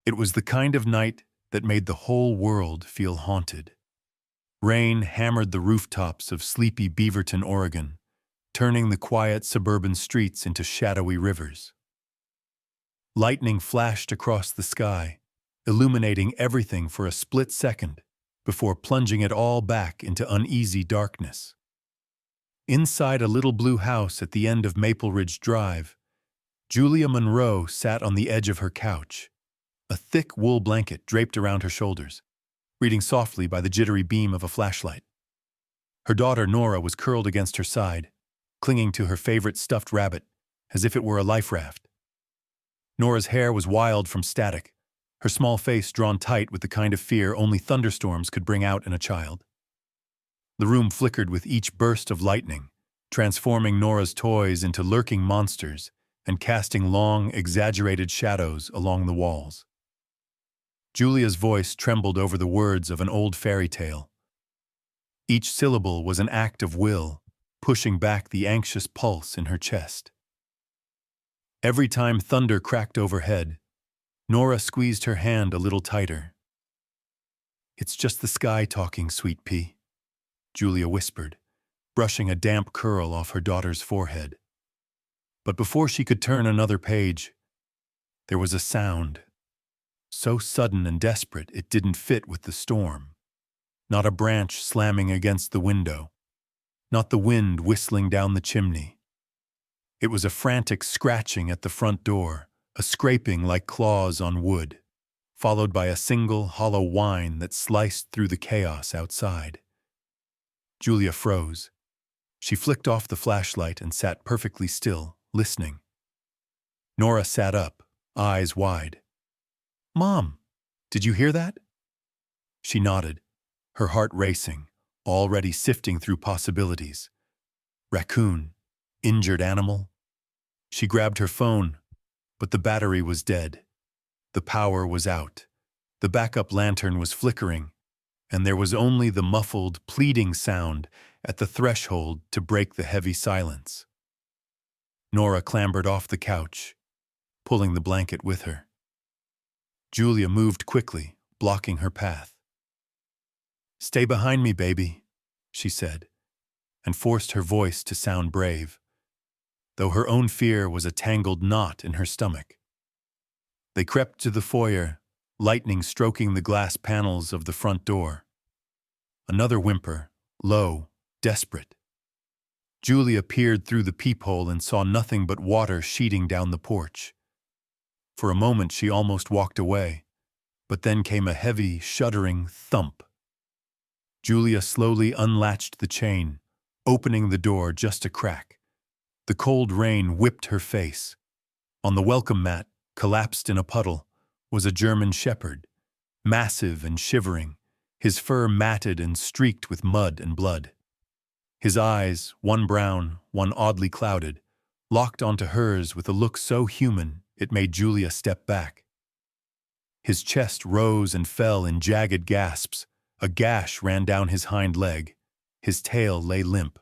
It was the kind of night that made the whole world feel haunted. Rain hammered the rooftops of sleepy Beaverton, Oregon, turning the quiet suburban streets into shadowy rivers. Lightning flashed across the sky, illuminating everything for a split second before plunging it all back into uneasy darkness. Inside a little blue house at the end of Maple Ridge Drive, Julia Monroe sat on the edge of her couch, a thick wool blanket draped around her shoulders, reading softly by the jittery beam of a flashlight. Her daughter Nora was curled against her side, clinging to her favorite stuffed rabbit as if it were a life raft. Nora's hair was wild from static, her small face drawn tight with the kind of fear only thunderstorms could bring out in a child. The room flickered with each burst of lightning, transforming Nora's toys into lurking monsters and casting long, exaggerated shadows along the walls. Julia's voice trembled over the words of an old fairy tale. Each syllable was an act of will, pushing back the anxious pulse in her chest. Every time thunder cracked overhead, Nora squeezed her hand a little tighter. "It's just the sky talking, sweet pea," Julia whispered, brushing a damp curl off her daughter's forehead. But before she could turn another page, there was a sound, so sudden and desperate it didn't fit with the storm. Not a branch slamming against the window, not the wind whistling down the chimney. It was a frantic scratching at the front door, a scraping like claws on wood, followed by a single hollow whine that sliced through the chaos outside. Julia froze. She flicked off the flashlight and sat perfectly still, listening. Nora sat up, eyes wide. "Mom, did you hear that?" She nodded, her heart racing, already sifting through possibilities. Raccoon, injured animal. She grabbed her phone, but the battery was dead. The power was out. The backup lantern was flickering, and there was only the muffled, pleading sound at the threshold to break the heavy silence. Nora clambered off the couch, pulling the blanket with her. Julia moved quickly, blocking her path. "Stay behind me, baby," she said, and forced her voice to sound brave, though her own fear was a tangled knot in her stomach. They crept to the foyer, lightning stroking the glass panels of the front door. Another whimper, low, desperate. Julia peered through the peephole and saw nothing but water sheeting down the porch. For a moment she almost walked away, but then came a heavy, shuddering thump. Julia slowly unlatched the chain, opening the door just a crack. The cold rain whipped her face. On the welcome mat, collapsed in a puddle, was a German shepherd, massive and shivering, his fur matted and streaked with mud and blood. His eyes, one brown, one oddly clouded, locked onto hers with a look so human it made Julia step back. His chest rose and fell in jagged gasps. A gash ran down his hind leg. His tail lay limp.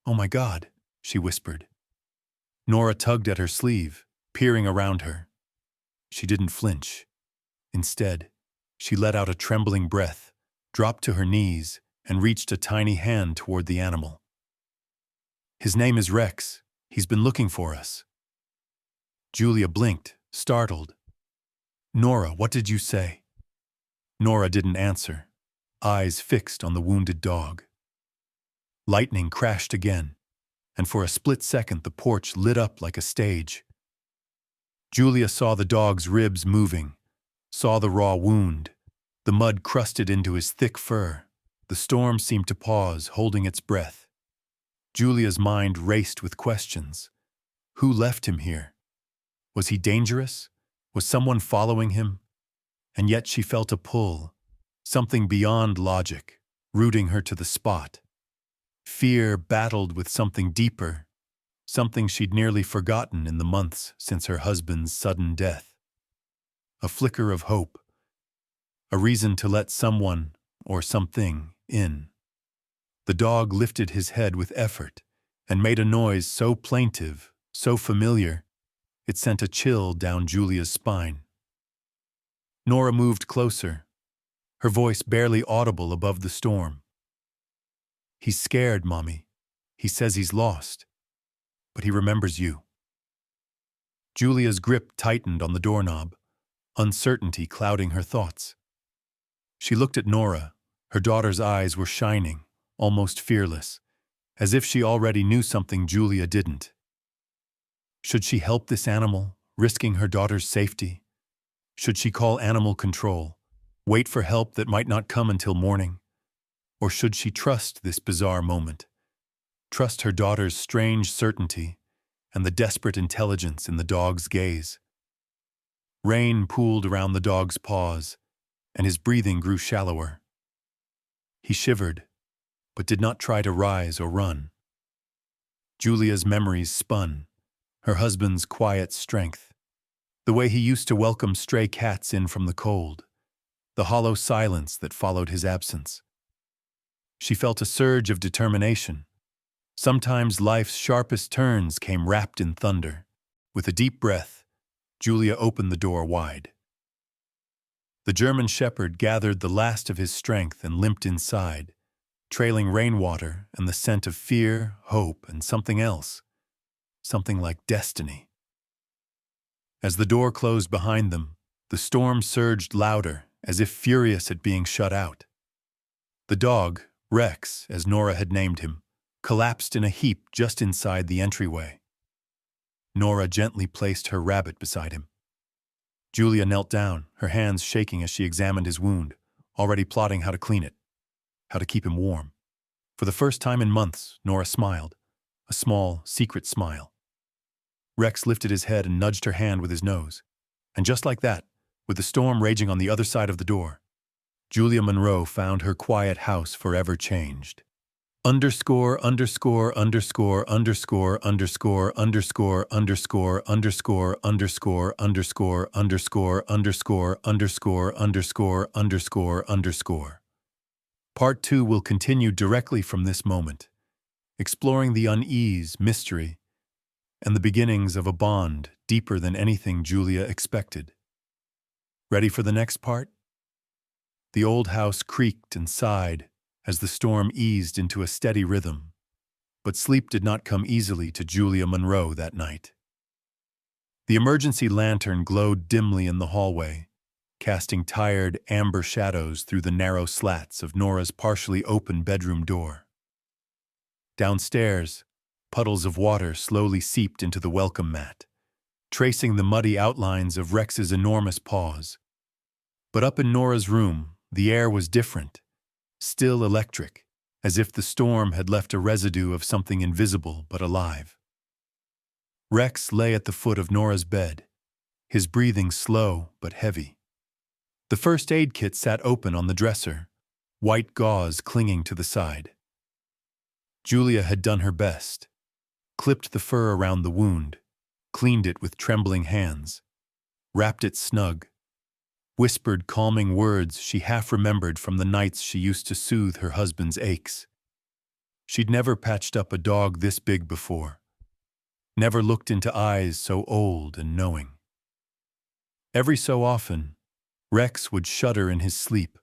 "Oh my God," she whispered. Nora tugged at her sleeve, peering around her. She didn't flinch. Instead, she let out a trembling breath, dropped to her knees, and reached a tiny hand toward the animal. "His name is Rex. He's been looking for us." Julia blinked, startled. "Nora, what did you say?" Nora didn't answer, eyes fixed on the wounded dog. Lightning crashed again, and for a split second the porch lit up like a stage. Julia saw the dog's ribs moving, saw the raw wound, the mud crusted into his thick fur. The storm seemed to pause, holding its breath. Julia's mind raced with questions. Who left him here? Was he dangerous? Was someone following him? And yet she felt a pull, something beyond logic, rooting her to the spot. Fear battled with something deeper, something she'd nearly forgotten in the months since her husband's sudden death. A flicker of hope, a reason to let someone or something in. The dog lifted his head with effort and made a noise so plaintive, so familiar, it sent a chill down Julia's spine. Nora moved closer, her voice barely audible above the storm. "He's scared, Mommy. He says he's lost, but he remembers you." Julia's grip tightened on the doorknob, uncertainty clouding her thoughts. She looked at Nora. Her daughter's eyes were shining, almost fearless, as if she already knew something Julia didn't. Should she help this animal, risking her daughter's safety? Should she call animal control, wait for help that might not come until morning? Or should she trust this bizarre moment? Trust her daughter's strange certainty and the desperate intelligence in the dog's gaze? Rain pooled around the dog's paws, and his breathing grew shallower. He shivered, but did not try to rise or run. Julia's memories spun, her husband's quiet strength, the way he used to welcome stray cats in from the cold, the hollow silence that followed his absence. She felt a surge of determination. Sometimes life's sharpest turns came wrapped in thunder. With a deep breath, Julia opened the door wide. The German shepherd gathered the last of his strength and limped inside, trailing rainwater and the scent of fear, hope, and something else, something like destiny. As the door closed behind them, the storm surged louder, as if furious at being shut out. The dog, Rex, as Nora had named him, collapsed in a heap just inside the entryway. Nora gently placed her rabbit beside him. Julia knelt down, her hands shaking as she examined his wound, already plotting how to clean it, how to keep him warm. For the first time in months, Nora smiled, a small, secret smile. Rex lifted his head and nudged her hand with his nose. And just like that, with the storm raging on the other side of the door, Julia Monroe found her quiet house forever changed. Underscore, underscore, underscore, underscore, underscore, underscore, underscore, underscore, underscore, underscore, underscore, underscore, underscore, underscore, underscore, underscore. Part 2 will continue directly from this moment, exploring the unease, mystery, and the beginnings of a bond deeper than anything Julia expected. Ready for the next part? The old house creaked and sighed as the storm eased into a steady rhythm, but sleep did not come easily to Julia Monroe that night. The emergency lantern glowed dimly in the hallway, casting tired, amber shadows through the narrow slats of Nora's partially open bedroom door. Downstairs, puddles of water slowly seeped into the welcome mat, tracing the muddy outlines of Rex's enormous paws. But up in Nora's room, the air was different, still electric, as if the storm had left a residue of something invisible but alive. Rex lay at the foot of Nora's bed, his breathing slow but heavy. The first aid kit sat open on the dresser, white gauze clinging to the side. Julia had done her best, clipped the fur around the wound, cleaned it with trembling hands, wrapped it snug, whispered calming words she half remembered from the nights she used to soothe her husband's aches. She'd never patched up a dog this big before, never looked into eyes so old and knowing. Every so often, Rex would shudder in his sleep,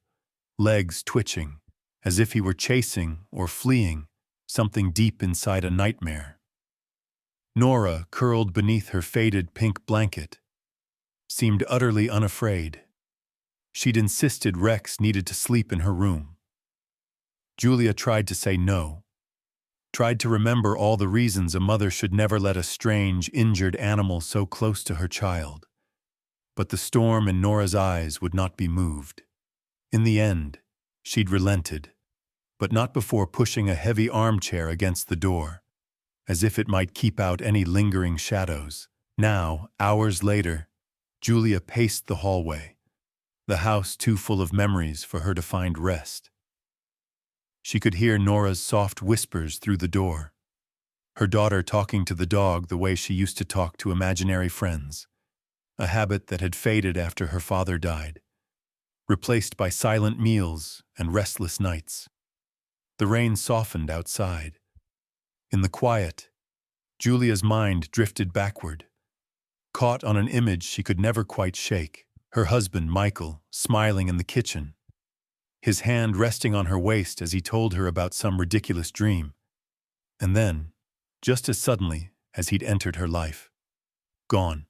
legs twitching, as if he were chasing or fleeing something deep inside a nightmare. Nora, curled beneath her faded pink blanket, seemed utterly unafraid. She'd insisted Rex needed to sleep in her room. Julia tried to say no, tried to remember all the reasons a mother should never let a strange, injured animal so close to her child. But the storm in Nora's eyes would not be moved. In the end, she'd relented, but not before pushing a heavy armchair against the door, as if it might keep out any lingering shadows. Now, hours later, Julia paced the hallway, the house too full of memories for her to find rest. She could hear Nora's soft whispers through the door, her daughter talking to the dog the way she used to talk to imaginary friends, a habit that had faded after her father died, replaced by silent meals and restless nights. The rain softened outside. In the quiet, Julia's mind drifted backward, caught on an image she could never quite shake. Her husband, Michael, smiling in the kitchen, his hand resting on her waist as he told her about some ridiculous dream. And then, just as suddenly as he'd entered her life, gone,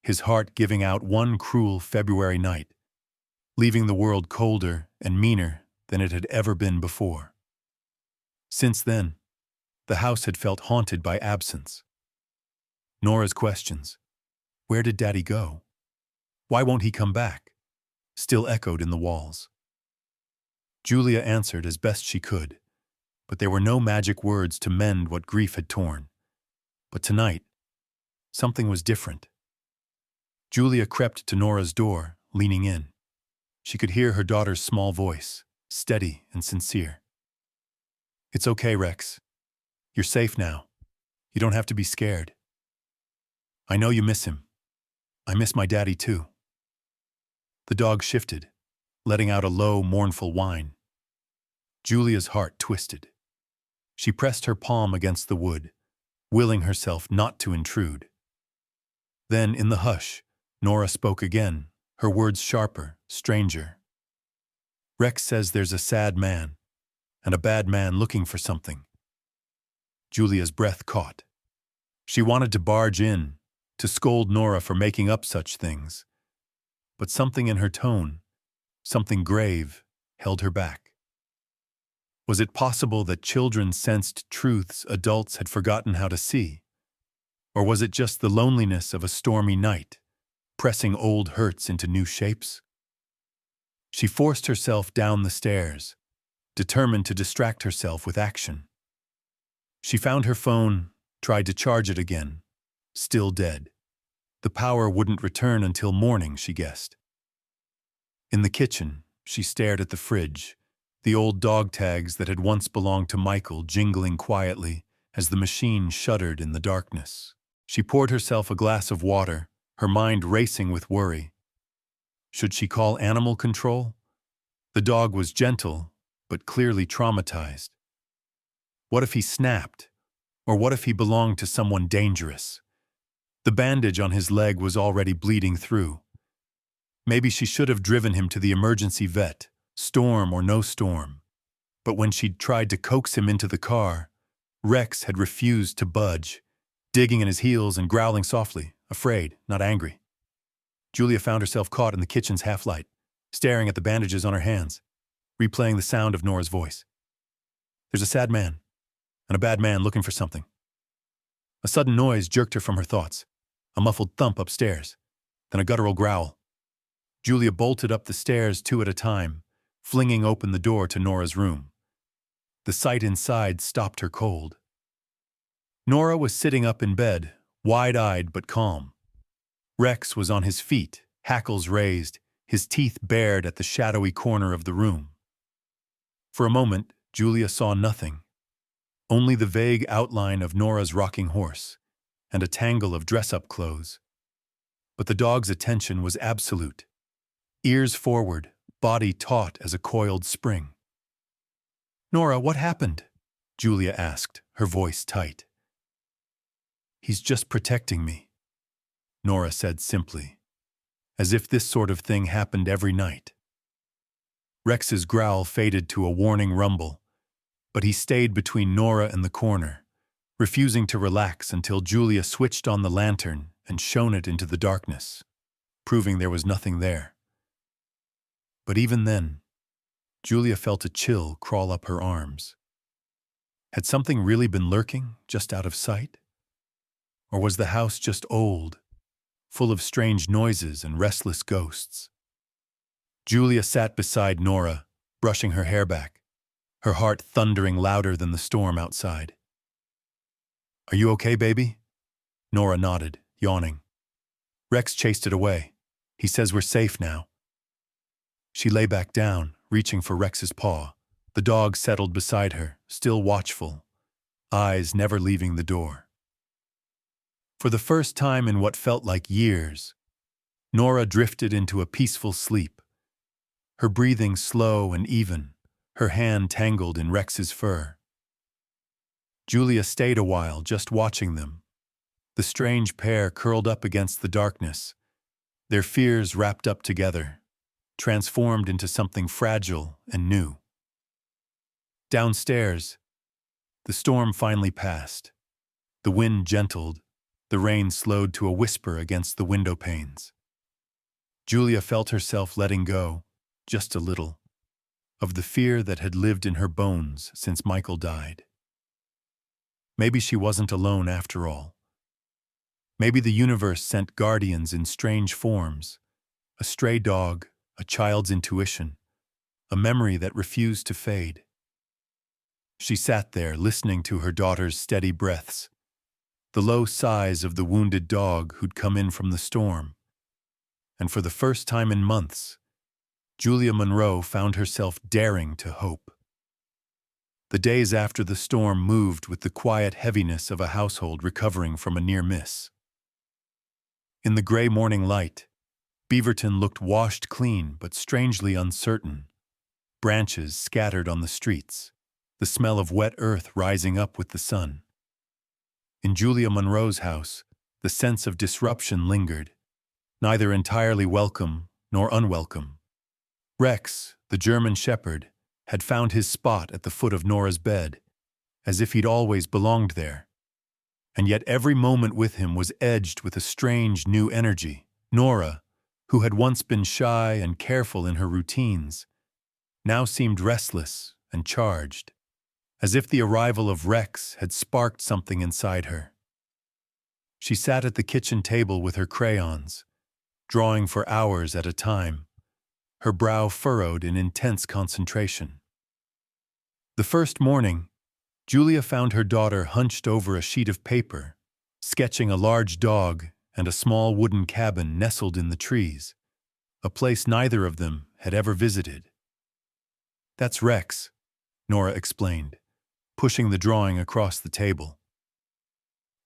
his heart giving out one cruel February night, leaving the world colder and meaner than it had ever been before. Since then, the house had felt haunted by absence. Nora's questions, "Where did Daddy go? Why won't he come back?" still echoed in the walls. Julia answered as best she could, but there were no magic words to mend what grief had torn. But tonight, something was different. Julia crept to Nora's door, leaning in. She could hear her daughter's small voice, steady and sincere. "It's okay, Rex. You're safe now. You don't have to be scared. I know you miss him. I miss my daddy too." The dog shifted, letting out a low, mournful whine. Julia's heart twisted. She pressed her palm against the wood, willing herself not to intrude. Then, in the hush, Nora spoke again, her words sharper, stranger. "Rex says there's a sad man, and a bad man looking for something." Julia's breath caught. She wanted to barge in, to scold Nora for making up such things. But something in her tone, something grave, held her back. Was it possible that children sensed truths adults had forgotten how to see? Or was it just the loneliness of a stormy night, pressing old hurts into new shapes? She forced herself down the stairs, determined to distract herself with action. She found her phone, tried to charge it again, still dead. The power wouldn't return until morning, she guessed. In the kitchen, she stared at the fridge, the old dog tags that had once belonged to Michael jingling quietly as the machine shuddered in the darkness. She poured herself a glass of water, her mind racing with worry. Should she call animal control? The dog was gentle, but clearly traumatized. What if he snapped? Or what if he belonged to someone dangerous? The bandage on his leg was already bleeding through. Maybe she should have driven him to the emergency vet, storm or no storm. But when she'd tried to coax him into the car, Rex had refused to budge, digging in his heels and growling softly, afraid, not angry. Julia found herself caught in the kitchen's half-light, staring at the bandages on her hands, replaying the sound of Nora's voice. "There's a sad man, and a bad man looking for something." A sudden noise jerked her from her thoughts, a muffled thump upstairs, then a guttural growl. Julia bolted up the stairs 2 at a time, flinging open the door to Nora's room. The sight inside stopped her cold. Nora was sitting up in bed, wide-eyed but calm. Rex was on his feet, hackles raised, his teeth bared at the shadowy corner of the room. For a moment, Julia saw nothing. Only the vague outline of Nora's rocking horse, and a tangle of dress-up clothes. But the dog's attention was absolute. Ears forward, body taut as a coiled spring. "Nora, what happened?" Julia asked, her voice tight. "He's just protecting me," Nora said simply, as if this sort of thing happened every night. Rex's growl faded to a warning rumble, but he stayed between Nora and the corner, refusing to relax until Julia switched on the lantern and shone it into the darkness, proving there was nothing there. But even then, Julia felt a chill crawl up her arms. Had something really been lurking just out of sight? Or was the house just old, full of strange noises and restless ghosts? Julia sat beside Nora, brushing her hair back, her heart thundering louder than the storm outside. "Are you okay, baby?" Nora nodded, yawning. "Rex chased it away. He says we're safe now." She lay back down, reaching for Rex's paw. The dog settled beside her, still watchful, eyes never leaving the door. For the first time in what felt like years, Nora drifted into a peaceful sleep, her breathing slow and even, her hand tangled in Rex's fur. Julia stayed a while, just watching them, the strange pair curled up against the darkness, their fears wrapped up together, transformed into something fragile and new. Downstairs, the storm finally passed. The wind gentled, the rain slowed to a whisper against the window panes. Julia felt herself letting go, just a little, of the fear that had lived in her bones since Michael died. Maybe she wasn't alone after all. Maybe the universe sent guardians in strange forms, a stray dog, a child's intuition, a memory that refused to fade. She sat there listening to her daughter's steady breaths, the low sighs of the wounded dog who'd come in from the storm. And for the first time in months, Julia Monroe found herself daring to hope. The days after the storm moved with the quiet heaviness of a household recovering from a near miss. In the gray morning light, Beaverton looked washed clean but strangely uncertain. Branches scattered on the streets, the smell of wet earth rising up with the sun. In Julia Monroe's house, the sense of disruption lingered, neither entirely welcome nor unwelcome. Rex, the German shepherd, had found his spot at the foot of Nora's bed, as if he'd always belonged there. And yet every moment with him was edged with a strange new energy. Nora, who had once been shy and careful in her routines, now seemed restless and charged, as if the arrival of Rex had sparked something inside her. She sat at the kitchen table with her crayons, drawing for hours at a time, her brow furrowed in intense concentration. The first morning, Julia found her daughter hunched over a sheet of paper, sketching a large dog and a small wooden cabin nestled in the trees, a place neither of them had ever visited. "That's Rex," Nora explained, pushing the drawing across the table.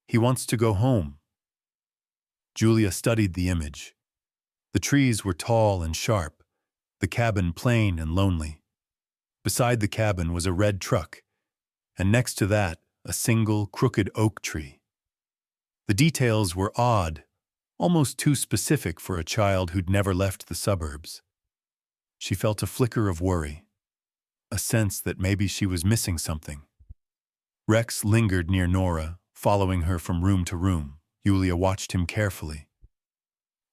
"He wants to go home." Julia studied the image. The trees were tall and sharp, the cabin plain and lonely. Beside the cabin was a red truck, and next to that, a single, crooked oak tree. The details were odd, almost too specific for a child who'd never left the suburbs. She felt a flicker of worry, a sense that maybe she was missing something. Rex lingered near Nora, following her from room to room. Julia watched him carefully.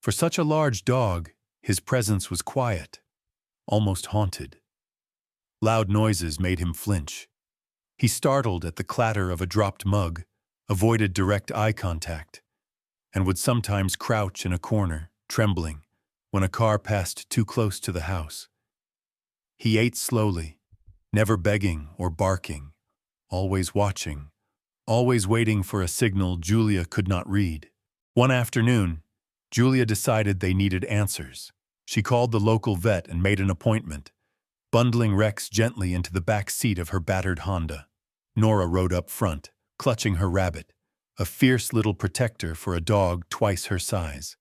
For such a large dog, his presence was quiet, almost haunted. Loud noises made him flinch. He startled at the clatter of a dropped mug, avoided direct eye contact, and would sometimes crouch in a corner, trembling, when a car passed too close to the house. He ate slowly, never begging or barking, always watching, always waiting for a signal Julia could not read. One afternoon, Julia decided they needed answers. She called the local vet and made an appointment, bundling Rex gently into the back seat of her battered Honda. Nora rode up front, clutching her rabbit, a fierce little protector for a dog twice her size.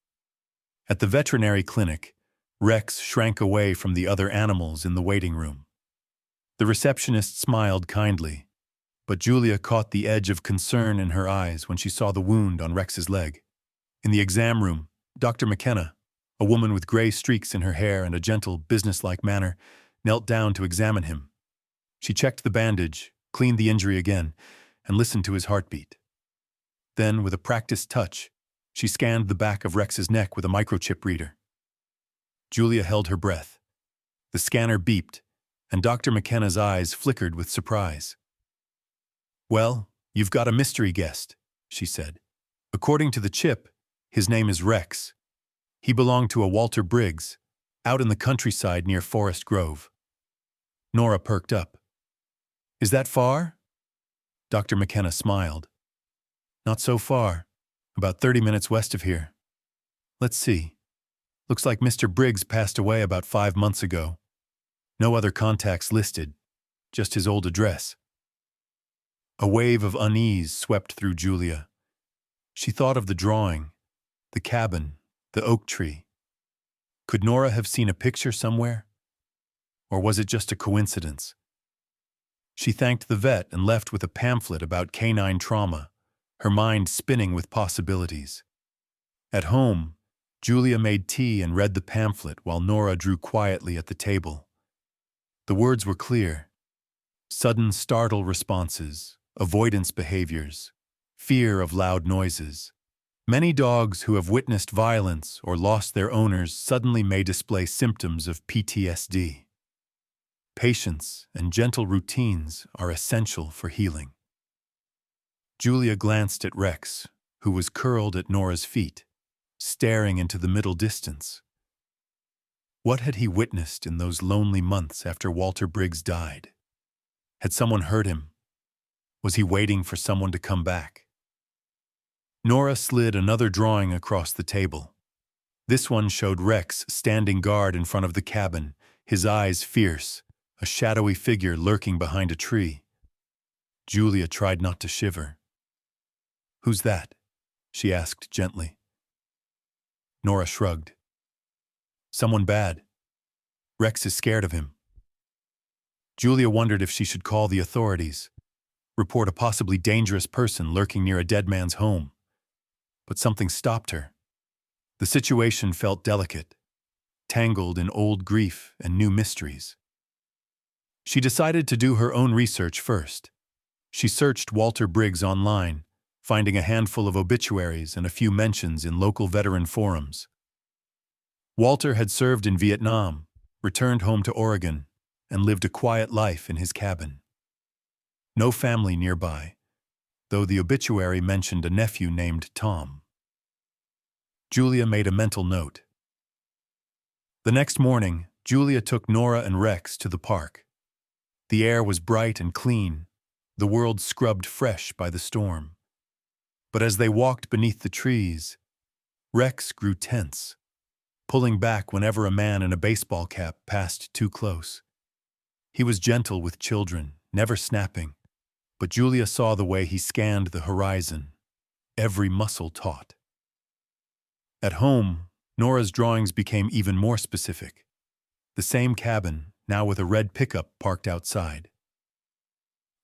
At the veterinary clinic, Rex shrank away from the other animals in the waiting room. The receptionist smiled kindly, but Julia caught the edge of concern in her eyes when she saw the wound on Rex's leg. In the exam room, Dr. McKenna, a woman with gray streaks in her hair and a gentle, businesslike manner, knelt down to examine him. She checked the bandage, cleaned the injury again, and listened to his heartbeat. Then, with a practiced touch, she scanned the back of Rex's neck with a microchip reader. Julia held her breath. The scanner beeped, and Dr. McKenna's eyes flickered with surprise. "Well, you've got a mystery guest," she said. "According to the chip, his name is Rex. He belonged to a Walter Briggs, out in the countryside near Forest Grove." Nora perked up. "Is that far?" Dr. McKenna smiled. "Not so far. About 30 minutes west of here. Let's see. Looks like Mr. Briggs passed away about 5 months ago. No other contacts listed, just his old address." A wave of unease swept through Julia. She thought of the drawing, the cabin, the oak tree. Could Nora have seen a picture somewhere? Or was it just a coincidence? She thanked the vet and left with a pamphlet about canine trauma, her mind spinning with possibilities. At home, Julia made tea and read the pamphlet while Nora drew quietly at the table. The words were clear: sudden startle responses, avoidance behaviors, fear of loud noises. Many dogs who have witnessed violence or lost their owners suddenly may display symptoms of PTSD. Patience and gentle routines are essential for healing. Julia glanced at Rex, who was curled at Nora's feet, staring into the middle distance. What had he witnessed in those lonely months after Walter Briggs died? Had someone hurt him? Was he waiting for someone to come back? Nora slid another drawing across the table. This one showed Rex standing guard in front of the cabin, his eyes fierce, a shadowy figure lurking behind a tree. Julia tried not to shiver. "Who's that?" she asked gently. Nora shrugged. "Someone bad. Rex is scared of him." Julia wondered if she should call the authorities, report a possibly dangerous person lurking near a dead man's home. But something stopped her. The situation felt delicate, tangled in old grief and new mysteries. She decided to do her own research first. She searched Walter Briggs online, finding a handful of obituaries and a few mentions in local veteran forums. Walter had served in Vietnam, returned home to Oregon, and lived a quiet life in his cabin. No family nearby, though the obituary mentioned a nephew named Tom. Julia made a mental note. The next morning, Julia took Nora and Rex to the park. The air was bright and clean, the world scrubbed fresh by the storm. But as they walked beneath the trees, Rex grew tense, pulling back whenever a man in a baseball cap passed too close. He was gentle with children, never snapping, but Julia saw the way he scanned the horizon, every muscle taut. At home, Nora's drawings became even more specific. The same cabin, now with a red pickup parked outside.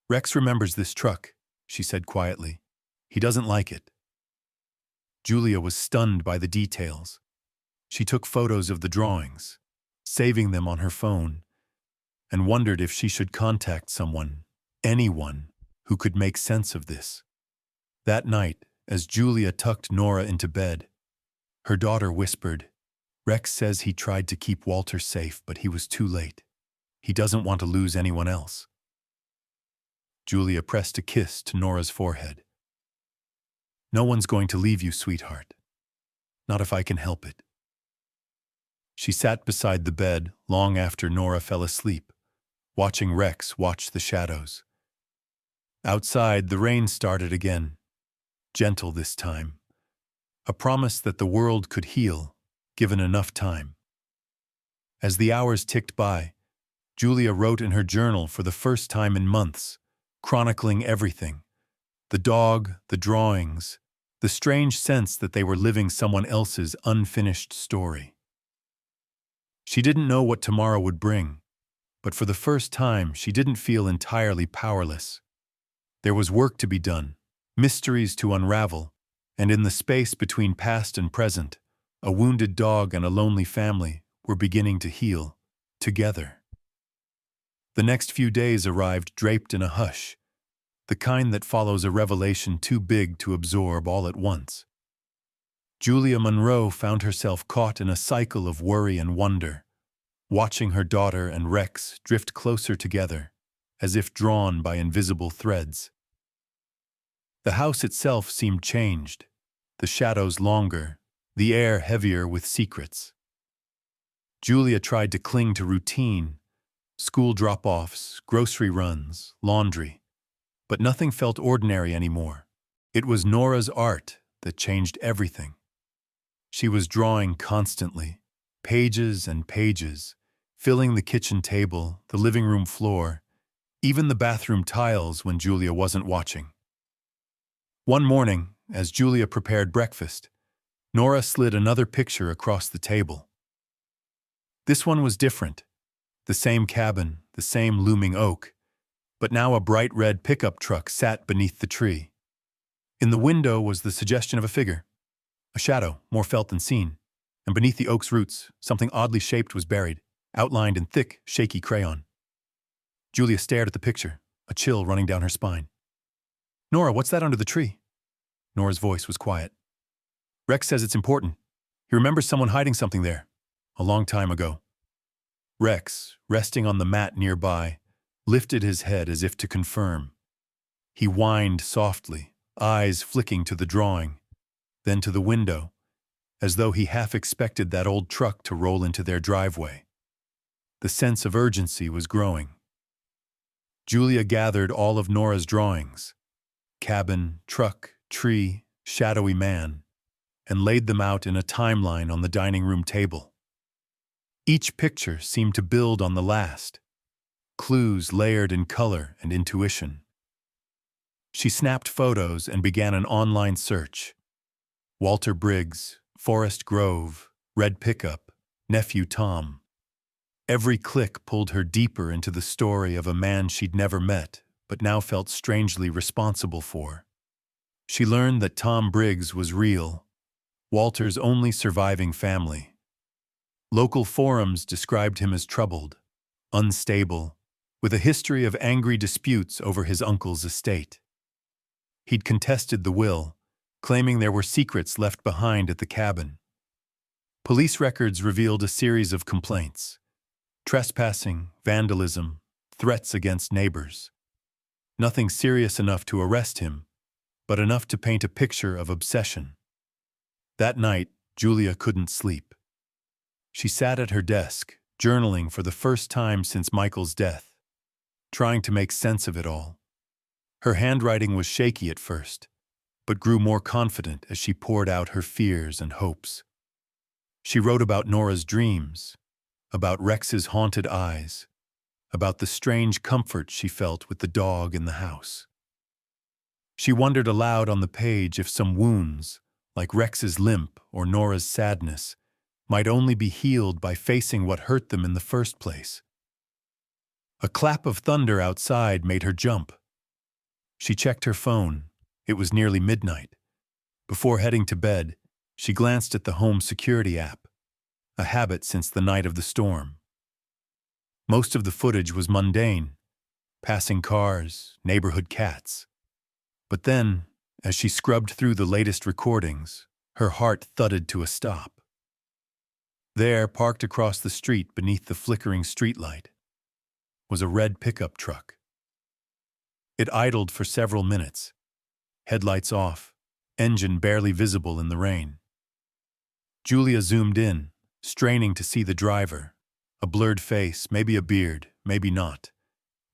"Rex remembers this truck," she said quietly. "He doesn't like it." Julia was stunned by the details. She took photos of the drawings, saving them on her phone, and wondered if she should contact someone, anyone, who could make sense of this. That night, as Julia tucked Nora into bed, her daughter whispered, "Rex says he tried to keep Walter safe, but he was too late. He doesn't want to lose anyone else." Julia pressed a kiss to Nora's forehead. "No one's going to leave you, sweetheart. Not if I can help it." She sat beside the bed long after Nora fell asleep, watching Rex watch the shadows. Outside, the rain started again, gentle this time, a promise that the world could heal, given enough time. As the hours ticked by, Julia wrote in her journal for the first time in months, chronicling everything: the dog, the drawings, the strange sense that they were living someone else's unfinished story. She didn't know what tomorrow would bring, but for the first time she didn't feel entirely powerless. There was work to be done, mysteries to unravel, and in the space between past and present, a wounded dog and a lonely family were beginning to heal, together. The next few days arrived draped in a hush, the kind that follows a revelation too big to absorb all at once. Julia Monroe found herself caught in a cycle of worry and wonder, watching her daughter and Rex drift closer together, as if drawn by invisible threads. The house itself seemed changed, the shadows longer, the air heavier with secrets. Julia tried to cling to routine, school drop-offs, grocery runs, laundry, but nothing felt ordinary anymore. It was Nora's art that changed everything. She was drawing constantly, pages and pages, filling the kitchen table, the living room floor, even the bathroom tiles when Julia wasn't watching. One morning, as Julia prepared breakfast, Nora slid another picture across the table. This one was different. The same cabin, the same looming oak, but now a bright red pickup truck sat beneath the tree. In the window was the suggestion of a figure, a shadow, more felt than seen. and beneath the oak's roots, something oddly shaped was buried, outlined in thick, shaky crayon. Julia stared at the picture, a chill running down her spine. "Nora, what's that under the tree?" Nora's voice was quiet. "Rex says it's important. He remembers someone hiding something there, a long time ago." Rex, resting on the mat nearby, lifted his head as if to confirm. He whined softly, eyes flicking to the drawing, then to the window, as though he half expected that old truck to roll into their driveway. The sense of urgency was growing. Julia gathered all of Nora's drawings, cabin, truck, tree, shadowy man, and laid them out in a timeline on the dining room table. Each picture seemed to build on the last, clues layered in color and intuition. She snapped photos and began an online search. Walter Briggs, Forest Grove, red pickup, nephew Tom. Every click pulled her deeper into the story of a man she'd never met, but now felt strangely responsible for. She learned that Tom Briggs was real, Walter's only surviving family. Local forums described him as troubled, unstable, with a history of angry disputes over his uncle's estate. He'd contested the will, claiming there were secrets left behind at the cabin. Police records revealed a series of complaints: trespassing, vandalism, threats against neighbors. Nothing serious enough to arrest him, but enough to paint a picture of obsession. That night, Julia couldn't sleep. She sat at her desk, journaling for the first time since Michael's death, trying to make sense of it all. Her handwriting was shaky at first, but grew more confident as she poured out her fears and hopes. She wrote about Nora's dreams, about Rex's haunted eyes, about the strange comfort she felt with the dog in the house. She wondered aloud on the page if some wounds, like Rex's limp or Nora's sadness, might only be healed by facing what hurt them in the first place. A clap of thunder outside made her jump. She checked her phone. It was nearly midnight. Before heading to bed, she glanced at the home security app, a habit since the night of the storm. Most of the footage was mundane: passing cars, neighborhood cats. But then, as she scrubbed through the latest recordings, her heart thudded to a stop. There, parked across the street beneath the flickering streetlight, was a red pickup truck. It idled for several minutes, headlights off, engine barely visible in the rain. Julia zoomed in, straining to see the driver, a blurred face, maybe a beard, maybe not,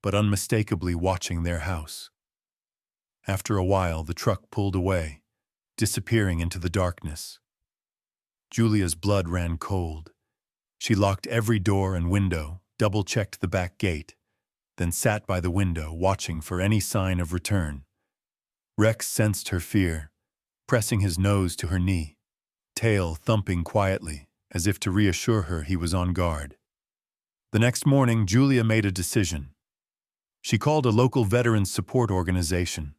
but unmistakably watching their house. After a while, the truck pulled away, disappearing into the darkness. Julia's blood ran cold. She locked every door and window, double-checked the back gate, then sat by the window, watching for any sign of return. Rex sensed her fear, pressing his nose to her knee, tail thumping quietly, as if to reassure her he was on guard. The next morning, Julia made a decision. She called a local veterans support organization,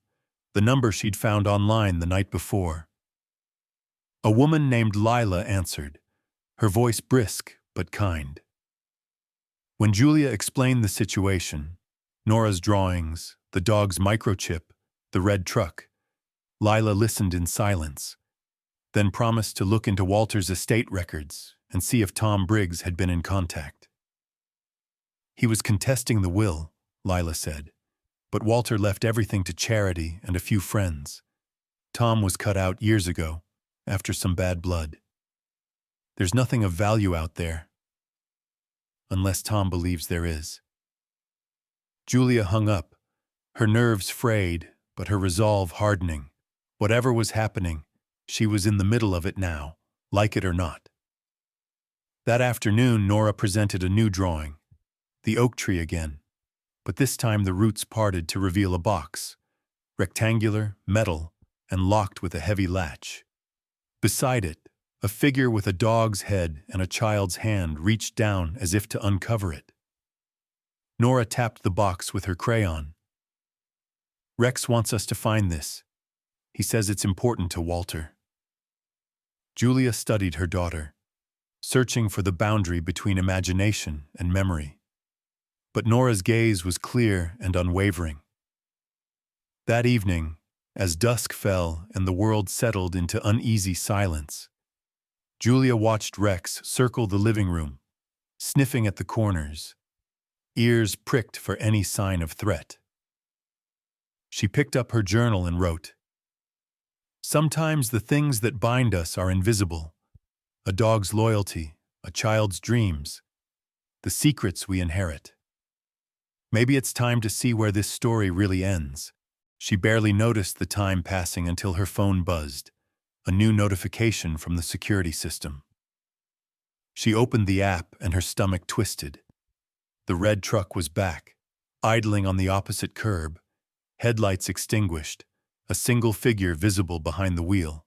the number she'd found online the night before. A woman named Lila answered, her voice brisk but kind. When Julia explained the situation, Nora's drawings, the dog's microchip, the red truck, Lila listened in silence, then promised to look into Walter's estate records and see if Tom Briggs had been in contact. He was contesting the will, Lila said, but Walter left everything to charity and a few friends. Tom was cut out years ago, after some bad blood. There's nothing of value out there, unless Tom believes there is. Julia hung up, her nerves frayed, but her resolve hardening. Whatever was happening, she was in the middle of it now, like it or not. That afternoon, Nora presented a new drawing, the oak tree again, but this time the roots parted to reveal a box, rectangular, metal, and locked with a heavy latch. Beside it, a figure with a dog's head and a child's hand reached down as if to uncover it. Nora tapped the box with her crayon. "Rex wants us to find this. He says it's important to Walter." Julia studied her daughter. searching for the boundary between imagination and memory. But Nora's gaze was clear and unwavering. That evening, as dusk fell and the world settled into uneasy silence, Julia watched Rex circle the living room, sniffing at the corners, ears pricked for any sign of threat. She picked up her journal and wrote, "Sometimes the things that bind us are invisible. A dog's loyalty, a child's dreams, the secrets we inherit. Maybe it's time to see where this story really ends." She barely noticed the time passing until her phone buzzed, a new notification from the security system. She opened the app and her stomach twisted. The red truck was back, idling on the opposite curb, headlights extinguished, a single figure visible behind the wheel.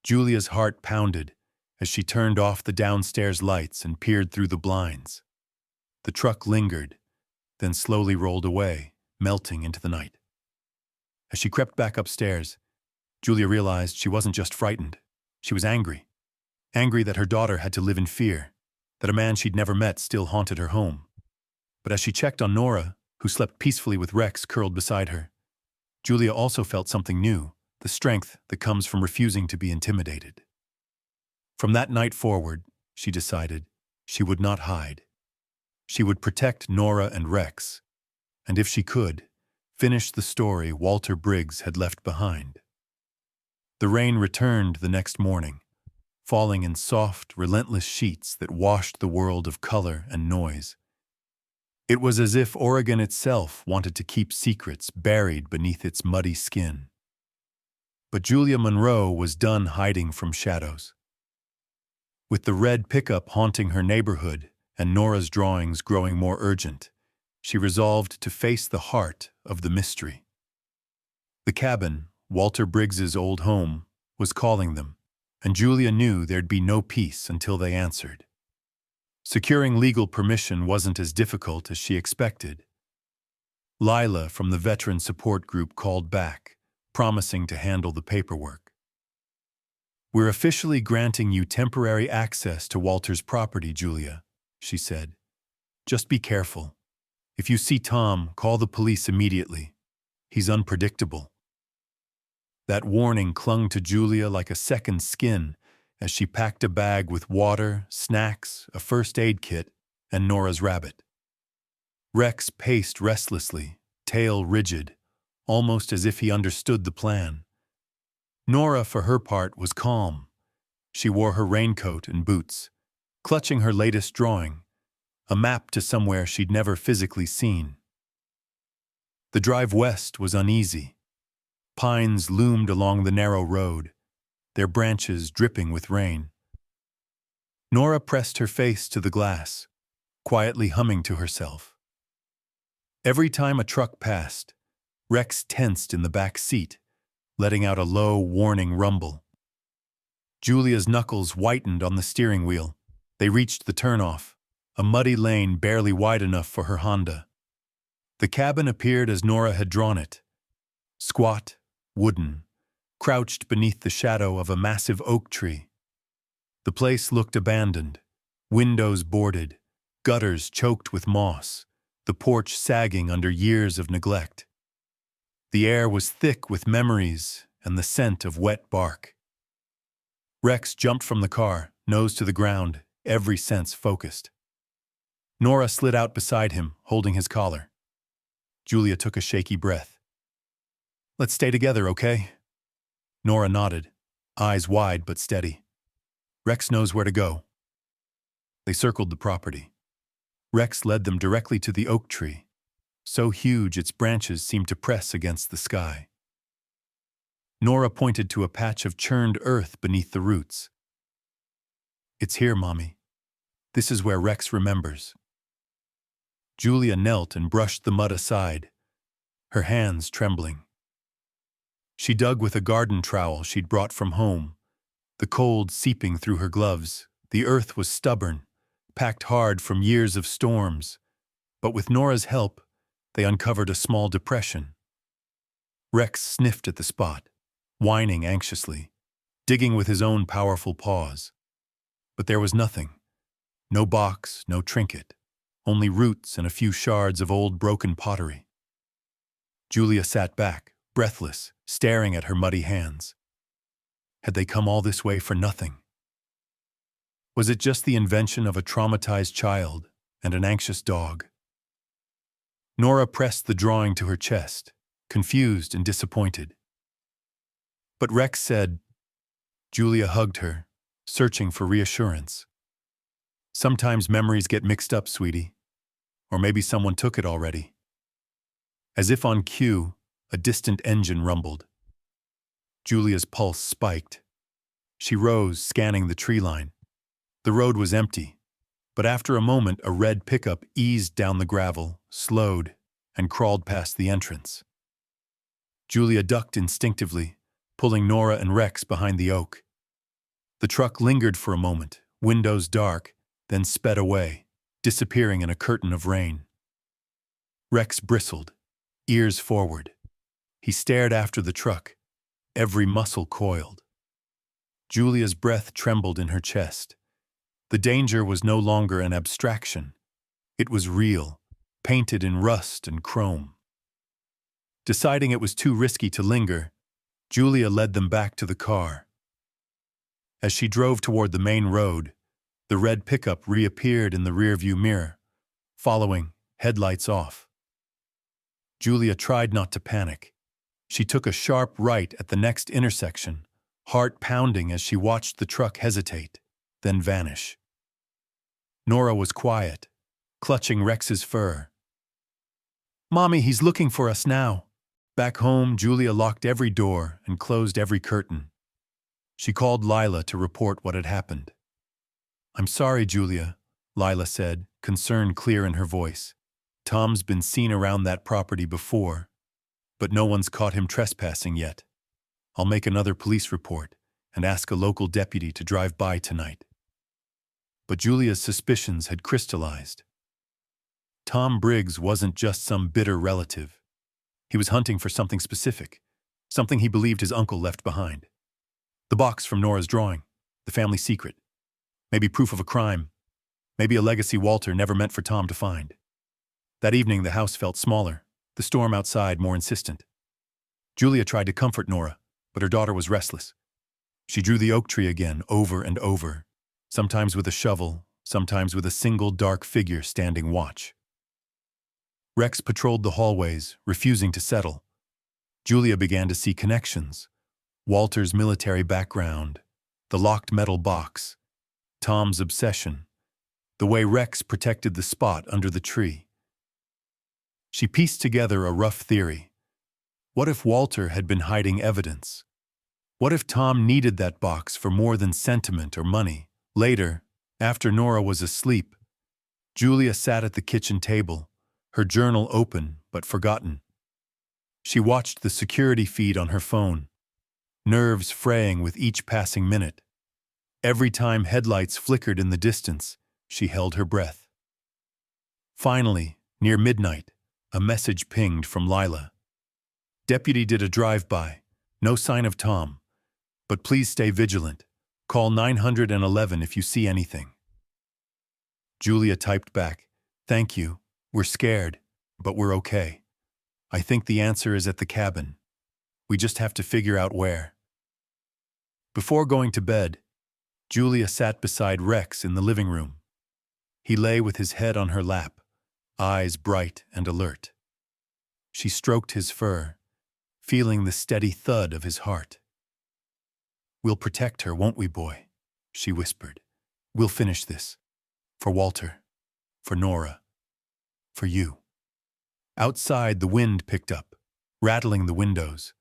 Julia's heart pounded as she turned off the downstairs lights and peered through the blinds. The truck lingered, then slowly rolled away, melting into the night. As she crept back upstairs, Julia realized she wasn't just frightened. She was angry. Angry that her daughter had to live in fear, that a man she'd never met still haunted her home. But as she checked on Nora, who slept peacefully with Rex curled beside her, Julia also felt something new, the strength that comes from refusing to be intimidated. From that night forward, she decided, she would not hide. She would protect Nora and Rex, and if she could, finish the story Walter Briggs had left behind. The rain returned the next morning, falling in soft, relentless sheets that washed the world of color and noise. It was as if Oregon itself wanted to keep secrets buried beneath its muddy skin. But Julia Monroe was done hiding from shadows. With the red pickup haunting her neighborhood and Nora's drawings growing more urgent, she resolved to face the heart of the mystery. The cabin, Walter Briggs's old home, was calling them, and Julia knew there'd be no peace until they answered. Securing legal permission wasn't as difficult as she expected. Lila from the veteran support group called back, promising to handle the paperwork. "We're officially granting you temporary access to Walter's property, Julia," she said. "Just be careful. If you see Tom, call the police immediately. He's unpredictable." That warning clung to Julia like a second skin as she packed a bag with water, snacks, a first aid kit, and Nora's rabbit. Rex paced restlessly, tail rigid, almost as if he understood the plan. Nora, for her part, was calm. She wore her raincoat and boots, clutching her latest drawing, a map to somewhere she'd never physically seen. The drive west was uneasy. Pines loomed along the narrow road, their branches dripping with rain. Nora pressed her face to the glass, quietly humming to herself. Every time a truck passed, Rex tensed in the back seat, letting out a low, warning rumble. Julia's knuckles whitened on the steering wheel. They reached the turnoff, a muddy lane barely wide enough for her Honda. The cabin appeared as Nora had drawn it, squat, wooden, crouched beneath the shadow of a massive oak tree. The place looked abandoned, windows boarded, gutters choked with moss, the porch sagging under years of neglect. The air was thick with memories and the scent of wet bark. Rex jumped from the car, nose to the ground, every sense focused. Nora slid out beside him, holding his collar. Julia took a shaky breath. "Let's stay together, okay?" Nora nodded, eyes wide but steady. "Rex knows where to go." They circled the property. Rex led them directly to the oak tree, so huge its branches seemed to press against the sky. Nora pointed to a patch of churned earth beneath the roots. "It's here, Mommy. This is where Rex remembers." Julia knelt and brushed the mud aside, her hands trembling. She dug with a garden trowel she'd brought from home, the cold seeping through her gloves. The earth was stubborn, packed hard from years of storms, but with Nora's help, they uncovered a small depression. Rex sniffed at the spot, whining anxiously, digging with his own powerful paws. But there was nothing. No box, no trinket. Only roots and a few shards of old broken pottery. Julia sat back, breathless, staring at her muddy hands. Had they come all this way for nothing? Was it just the invention of a traumatized child and an anxious dog? Nora pressed the drawing to her chest, confused and disappointed. But Rex said. Julia hugged her, searching for reassurance. Sometimes memories get mixed up, sweetie. Or maybe someone took it already. As if on cue, a distant engine rumbled. Julia's pulse spiked. She rose, scanning the tree line. The road was empty, but after a moment a red pickup eased down the gravel, slowed, and crawled past the entrance. Julia ducked instinctively, pulling Nora and Rex behind the oak. The truck lingered for a moment, windows dark, then sped away, disappearing in a curtain of rain. Rex bristled, ears forward. He stared after the truck, every muscle coiled. Julia's breath trembled in her chest. The danger was no longer an abstraction. It was real, painted in rust and chrome. Deciding it was too risky to linger, Julia led them back to the car. As she drove toward the main road, the red pickup reappeared in the rearview mirror, following, headlights off. Julia tried not to panic. She took a sharp right at the next intersection, heart pounding as she watched the truck hesitate, then vanish. Nora was quiet, clutching Rex's fur. "Mommy, he's looking for us now." Back home, Julia locked every door and closed every curtain. She called Lila to report what had happened. "I'm sorry, Julia," Lila said, concern clear in her voice. "Tom's been seen around that property before, but no one's caught him trespassing yet. I'll make another police report and ask a local deputy to drive by tonight." But Julia's suspicions had crystallized. Tom Briggs wasn't just some bitter relative. He was hunting for something specific, something he believed his uncle left behind. The box from Nora's drawing, the family secret. Maybe proof of a crime. Maybe a legacy Walter never meant for Tom to find. That evening the house felt smaller, the storm outside more insistent. Julia tried to comfort Nora, but her daughter was restless. She drew the oak tree again, over and over, sometimes with a shovel, sometimes with a single dark figure standing watch. Rex patrolled the hallways, refusing to settle. Julia began to see connections. Walter's military background, the locked metal box, Tom's obsession, the way Rex protected the spot under the tree. She pieced together a rough theory. What if Walter had been hiding evidence? What if Tom needed that box for more than sentiment or money? Later, after Nora was asleep, Julia sat at the kitchen table, her journal open but forgotten. She watched the security feed on her phone, nerves fraying with each passing minute. Every time headlights flickered in the distance, she held her breath. Finally, near midnight, a message pinged from Lila. "Deputy did a drive-by. No sign of Tom. But please stay vigilant. Call 911 if you see anything." Julia typed back, "Thank you. We're scared, but we're okay. I think the answer is at the cabin. We just have to figure out where." Before going to bed, Julia sat beside Rex in the living room. He lay with his head on her lap, eyes bright and alert. She stroked his fur, feeling the steady thud of his heart. "We'll protect her, won't we, boy?" she whispered. "We'll finish this. For Walter. For Nora. For you." Outside, the wind picked up, rattling the windows.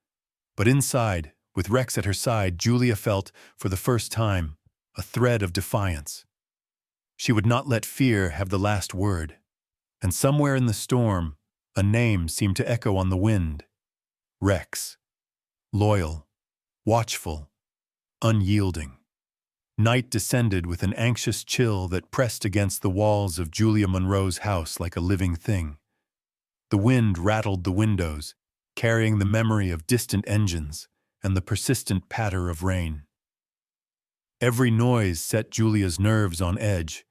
But inside, with Rex at her side, Julia felt, for the first time, a thread of defiance. She would not let fear have the last word. And somewhere in the storm, a name seemed to echo on the wind. Rex. Loyal. Watchful. Unyielding. Night descended with an anxious chill that pressed against the walls of Julia Monroe's house like a living thing. The wind rattled the windows, carrying the memory of distant engines and the persistent patter of rain. Every noise set Julia's nerves on edge.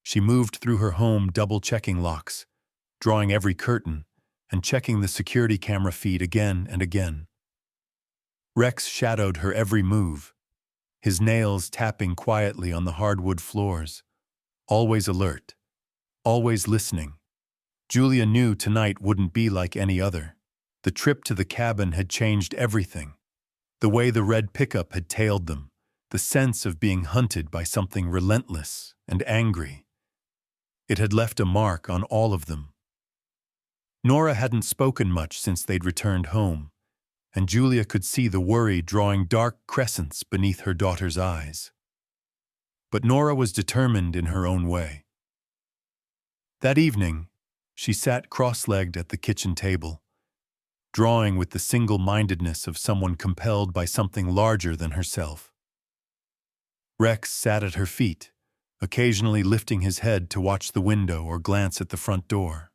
She moved through her home double-checking locks, drawing every curtain, and checking the security camera feed again and again. Rex shadowed her every move, his nails tapping quietly on the hardwood floors, always alert, always listening. Julia knew tonight wouldn't be like any other. The trip to the cabin had changed everything. The way the red pickup had tailed them, the sense of being hunted by something relentless and angry. It had left a mark on all of them. Nora hadn't spoken much since they'd returned home, and Julia could see the worry drawing dark crescents beneath her daughter's eyes. But Nora was determined in her own way. That evening, she sat cross-legged at the kitchen table, drawing with the single-mindedness of someone compelled by something larger than herself. Rex sat at her feet, occasionally lifting his head to watch the window or glance at the front door.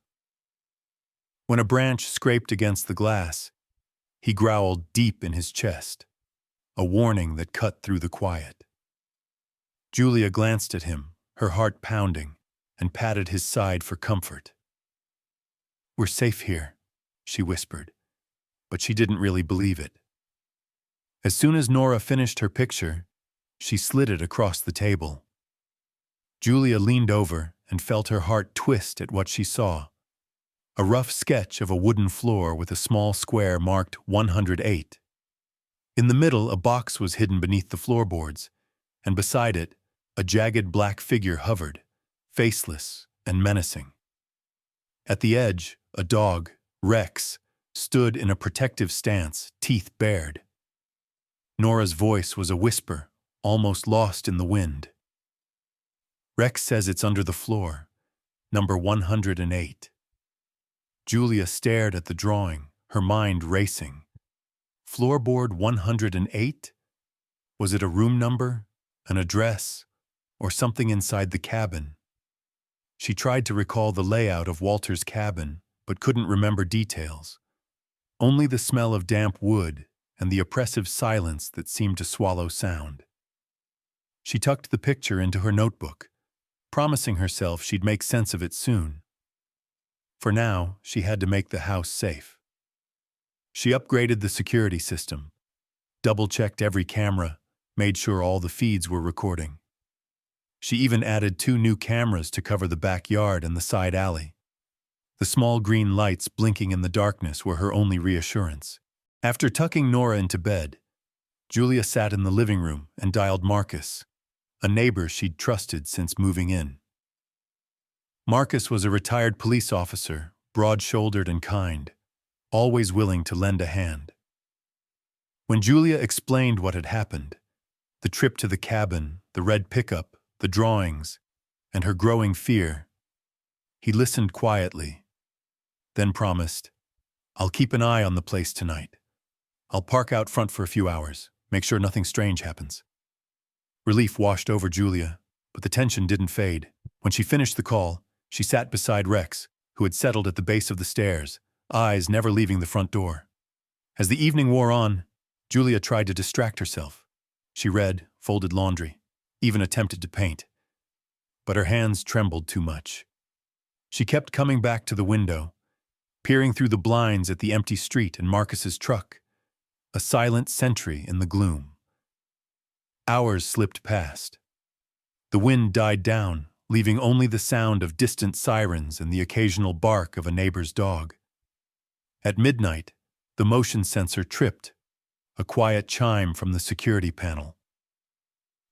When a branch scraped against the glass, he growled deep in his chest, a warning that cut through the quiet. Julia glanced at him, her heart pounding, and patted his side for comfort. "We're safe here," she whispered, but she didn't really believe it. As soon as Nora finished her picture, she slid it across the table. Julia leaned over and felt her heart twist at what she saw. A rough sketch of a wooden floor with a small square marked 108. In the middle, a box was hidden beneath the floorboards, and beside it, a jagged black figure hovered, faceless and menacing. At the edge, a dog, Rex, stood in a protective stance, teeth bared. Nora's voice was a whisper, almost lost in the wind. "Rex says it's under the floor, number 108. Julia stared at the drawing, her mind racing. Floorboard 108? Was it a room number, an address, or something inside the cabin? She tried to recall the layout of Walter's cabin, but couldn't remember details. Only the smell of damp wood and the oppressive silence that seemed to swallow sound. She tucked the picture into her notebook, promising herself she'd make sense of it soon. For now, she had to make the house safe. She upgraded the security system, double-checked every camera, made sure all the feeds were recording. She even added 2 new cameras to cover the backyard and the side alley. The small green lights blinking in the darkness were her only reassurance. After tucking Nora into bed, Julia sat in the living room and dialed Marcus, a neighbor she'd trusted since moving in. Marcus was a retired police officer, broad-shouldered and kind, always willing to lend a hand. When Julia explained what had happened, the trip to the cabin, the red pickup, the drawings, and her growing fear, he listened quietly, then promised, "I'll keep an eye on the place tonight. I'll park out front for a few hours, make sure nothing strange happens." Relief washed over Julia, but the tension didn't fade. When she finished the call, she sat beside Rex, who had settled at the base of the stairs, eyes never leaving the front door. As the evening wore on, Julia tried to distract herself. She read, folded laundry, even attempted to paint. But her hands trembled too much. She kept coming back to the window, peering through the blinds at the empty street and Marcus's truck, a silent sentry in the gloom. Hours slipped past. The wind died down, leaving only the sound of distant sirens and the occasional bark of a neighbor's dog. At midnight, the motion sensor tripped, a quiet chime from the security panel.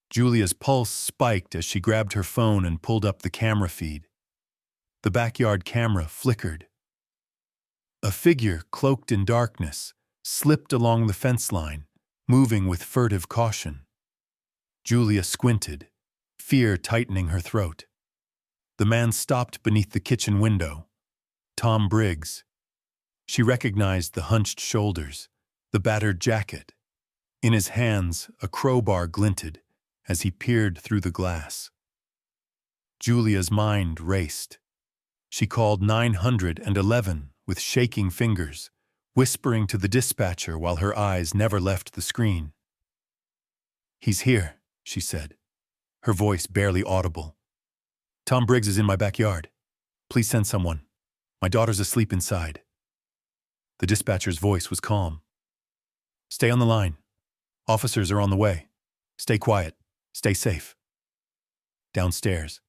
Julia's pulse spiked as she grabbed her phone and pulled up the camera feed. The backyard camera flickered. A figure, cloaked in darkness, slipped along the fence line, moving with furtive caution. Julia squinted, fear tightening her throat. The man stopped beneath the kitchen window. Tom Briggs. She recognized the hunched shoulders, the battered jacket. In his hands, a crowbar glinted as he peered through the glass. Julia's mind raced. She called 911 with shaking fingers, whispering to the dispatcher while her eyes never left the screen. "He's here," she said, her voice barely audible. Tom Briggs is in my backyard. Please send someone. My daughter's asleep inside. The dispatcher's voice was calm. Stay on the line. Officers are on the way. Stay quiet. Stay safe. Downstairs,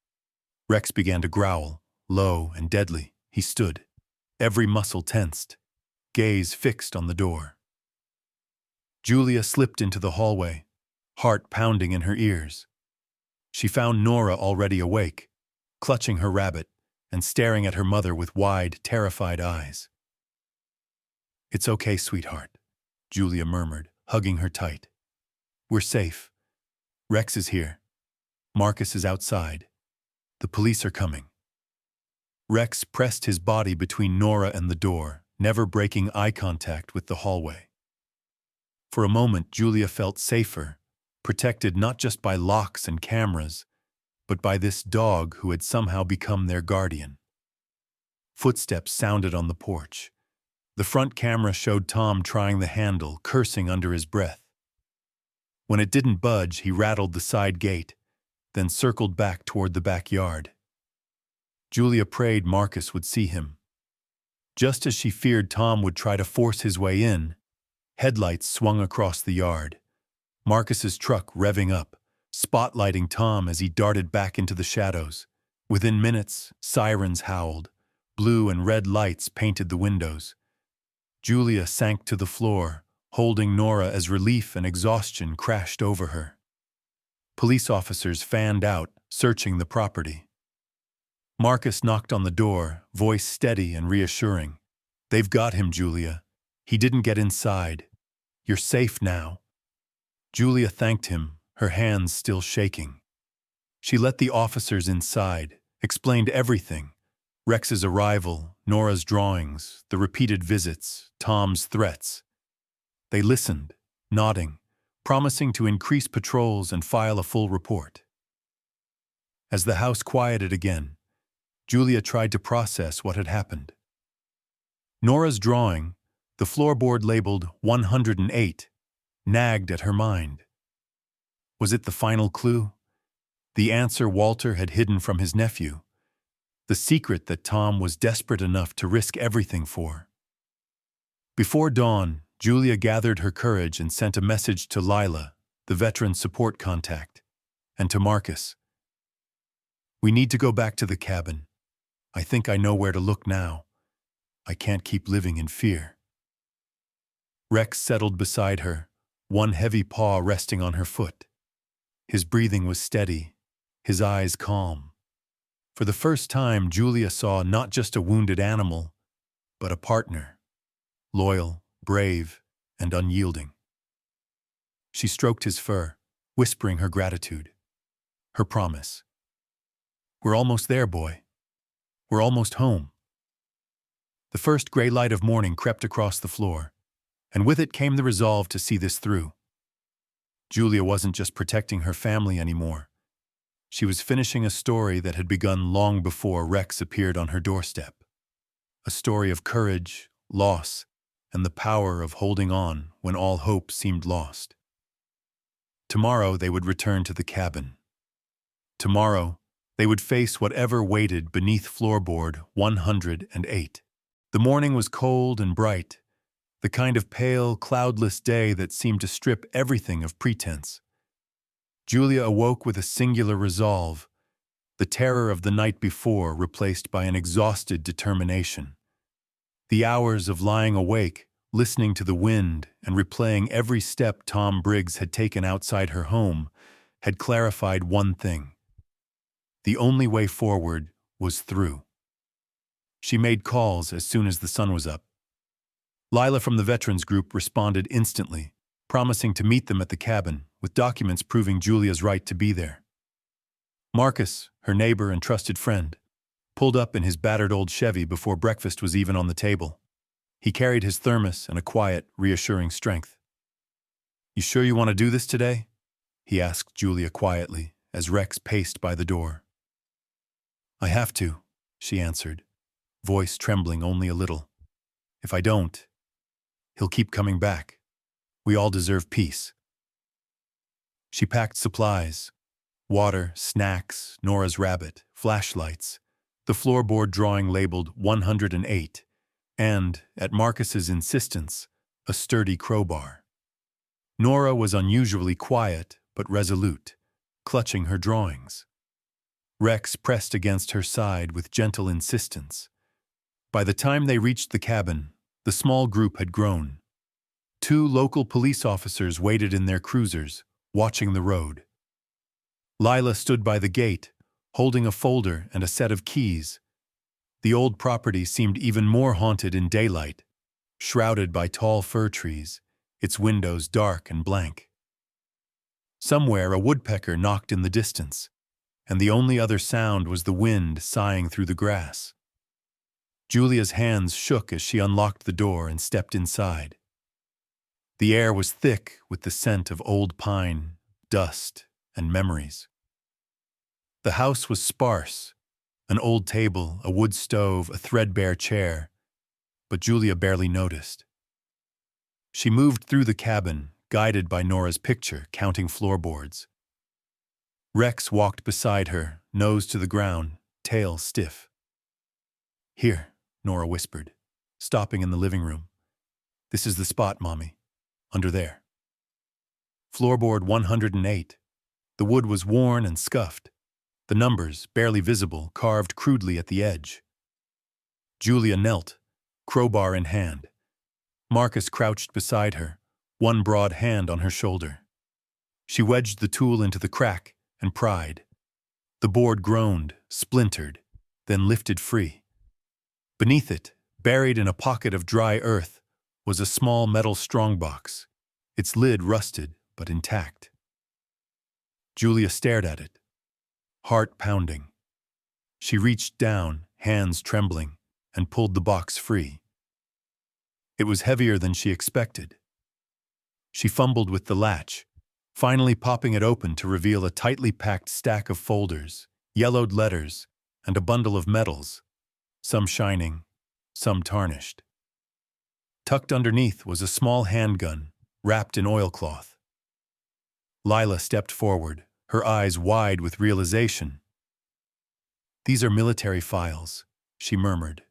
Rex began to growl, low and deadly. He stood, every muscle tensed, gaze fixed on the door. Julia slipped into the hallway, heart pounding in her ears. She found Nora already awake, clutching her rabbit and staring at her mother with wide, terrified eyes. It's okay, sweetheart, Julia murmured, hugging her tight. We're safe. Rex is here. Marcus is outside. The police are coming. Rex pressed his body between Nora and the door, never breaking eye contact with the hallway. For a moment, Julia felt safer, protected not just by locks and cameras, but by this dog who had somehow become their guardian. Footsteps sounded on the porch. The front camera showed Tom trying the handle, cursing under his breath. When it didn't budge, he rattled the side gate, then circled back toward the backyard. Julia prayed Marcus would see him. Just as she feared Tom would try to force his way in, headlights swung across the yard, Marcus's truck revving up, spotlighting Tom as he darted back into the shadows. Within minutes, sirens howled, blue and red lights painted the windows. Julia sank to the floor, holding Nora as relief and exhaustion crashed over her. Police officers fanned out, searching the property. Marcus knocked on the door, voice steady and reassuring. They've got him, Julia. He didn't get inside. You're safe now. Julia thanked him, her hands still shaking. She let the officers inside, explained everything. Rex's arrival, Nora's drawings, the repeated visits, Tom's threats. They listened, nodding, promising to increase patrols and file a full report. As the house quieted again, Julia tried to process what had happened. Nora's drawing, the floorboard labeled 108, nagged at her mind. Was it the final clue? The answer Walter had hidden from his nephew? The secret that Tom was desperate enough to risk everything for? Before dawn, Julia gathered her courage and sent a message to Lila, the veteran support contact, and to Marcus. We need to go back to the cabin. I think I know where to look now. I can't keep living in fear. Rex settled beside her, one heavy paw resting on her foot. His breathing was steady, his eyes calm. For the first time, Julia saw not just a wounded animal, but a partner, loyal, brave, and unyielding. She stroked his fur, whispering her gratitude, her promise. We're almost there, boy. We're almost home. The first gray light of morning crept across the floor, and with it came the resolve to see this through. Julia wasn't just protecting her family anymore. She was finishing a story that had begun long before Rex appeared on her doorstep. A story of courage, loss, and the power of holding on when all hope seemed lost. Tomorrow they would return to the cabin. Tomorrow they would face whatever waited beneath floorboard 108. The morning was cold and bright, the kind of pale, cloudless day that seemed to strip everything of pretense. Julia awoke with a singular resolve, the terror of the night before replaced by an exhausted determination. The hours of lying awake, listening to the wind and replaying every step Tom Briggs had taken outside her home, had clarified one thing. The only way forward was through. She made calls as soon as the sun was up. Lila from the veterans group responded instantly, promising to meet them at the cabin with documents proving Julia's right to be there. Marcus, her neighbor and trusted friend, pulled up in his battered old Chevy before breakfast was even on the table. He carried his thermos and a quiet, reassuring strength. "You sure you want to do this today?" he asked Julia quietly as Rex paced by the door. "I have to," she answered, voice trembling only a little. "If I don't, he'll keep coming back. We all deserve peace." She packed supplies: water, snacks, Nora's rabbit, flashlights, the floorboard drawing labeled 108, and, at Marcus's insistence, a sturdy crowbar. Nora was unusually quiet but resolute, clutching her drawings. Rex pressed against her side with gentle insistence. By the time they reached the cabin, the small group had grown. 2 local police officers waited in their cruisers, watching the road. Lila stood by the gate, holding a folder and a set of keys. The old property seemed even more haunted in daylight, shrouded by tall fir trees, its windows dark and blank. Somewhere a woodpecker knocked in the distance, and the only other sound was the wind sighing through the grass. Julia's hands shook as she unlocked the door and stepped inside. The air was thick with the scent of old pine, dust, and memories. The house was sparse: an old table, a wood stove, a threadbare chair, but Julia barely noticed. She moved through the cabin, guided by Nora's picture, counting floorboards. Rex walked beside her, nose to the ground, tail stiff. "Here," Nora whispered, stopping in the living room. "This is the spot, Mommy. Under there." Floorboard 108. The wood was worn and scuffed, the numbers, barely visible, carved crudely at the edge. Julia knelt, crowbar in hand. Marcus crouched beside her, one broad hand on her shoulder. She wedged the tool into the crack and pried. The board groaned, splintered, then lifted free. Beneath it, buried in a pocket of dry earth, was a small metal strongbox, its lid rusted but intact. Julia stared at it, heart pounding. She reached down, hands trembling, and pulled the box free. It was heavier than she expected. She fumbled with the latch, finally popping it open to reveal a tightly packed stack of folders, yellowed letters, and a bundle of medals, some shining, some tarnished. Tucked underneath was a small handgun, wrapped in oilcloth. Lila stepped forward, her eyes wide with realization. "These are military files," she murmured,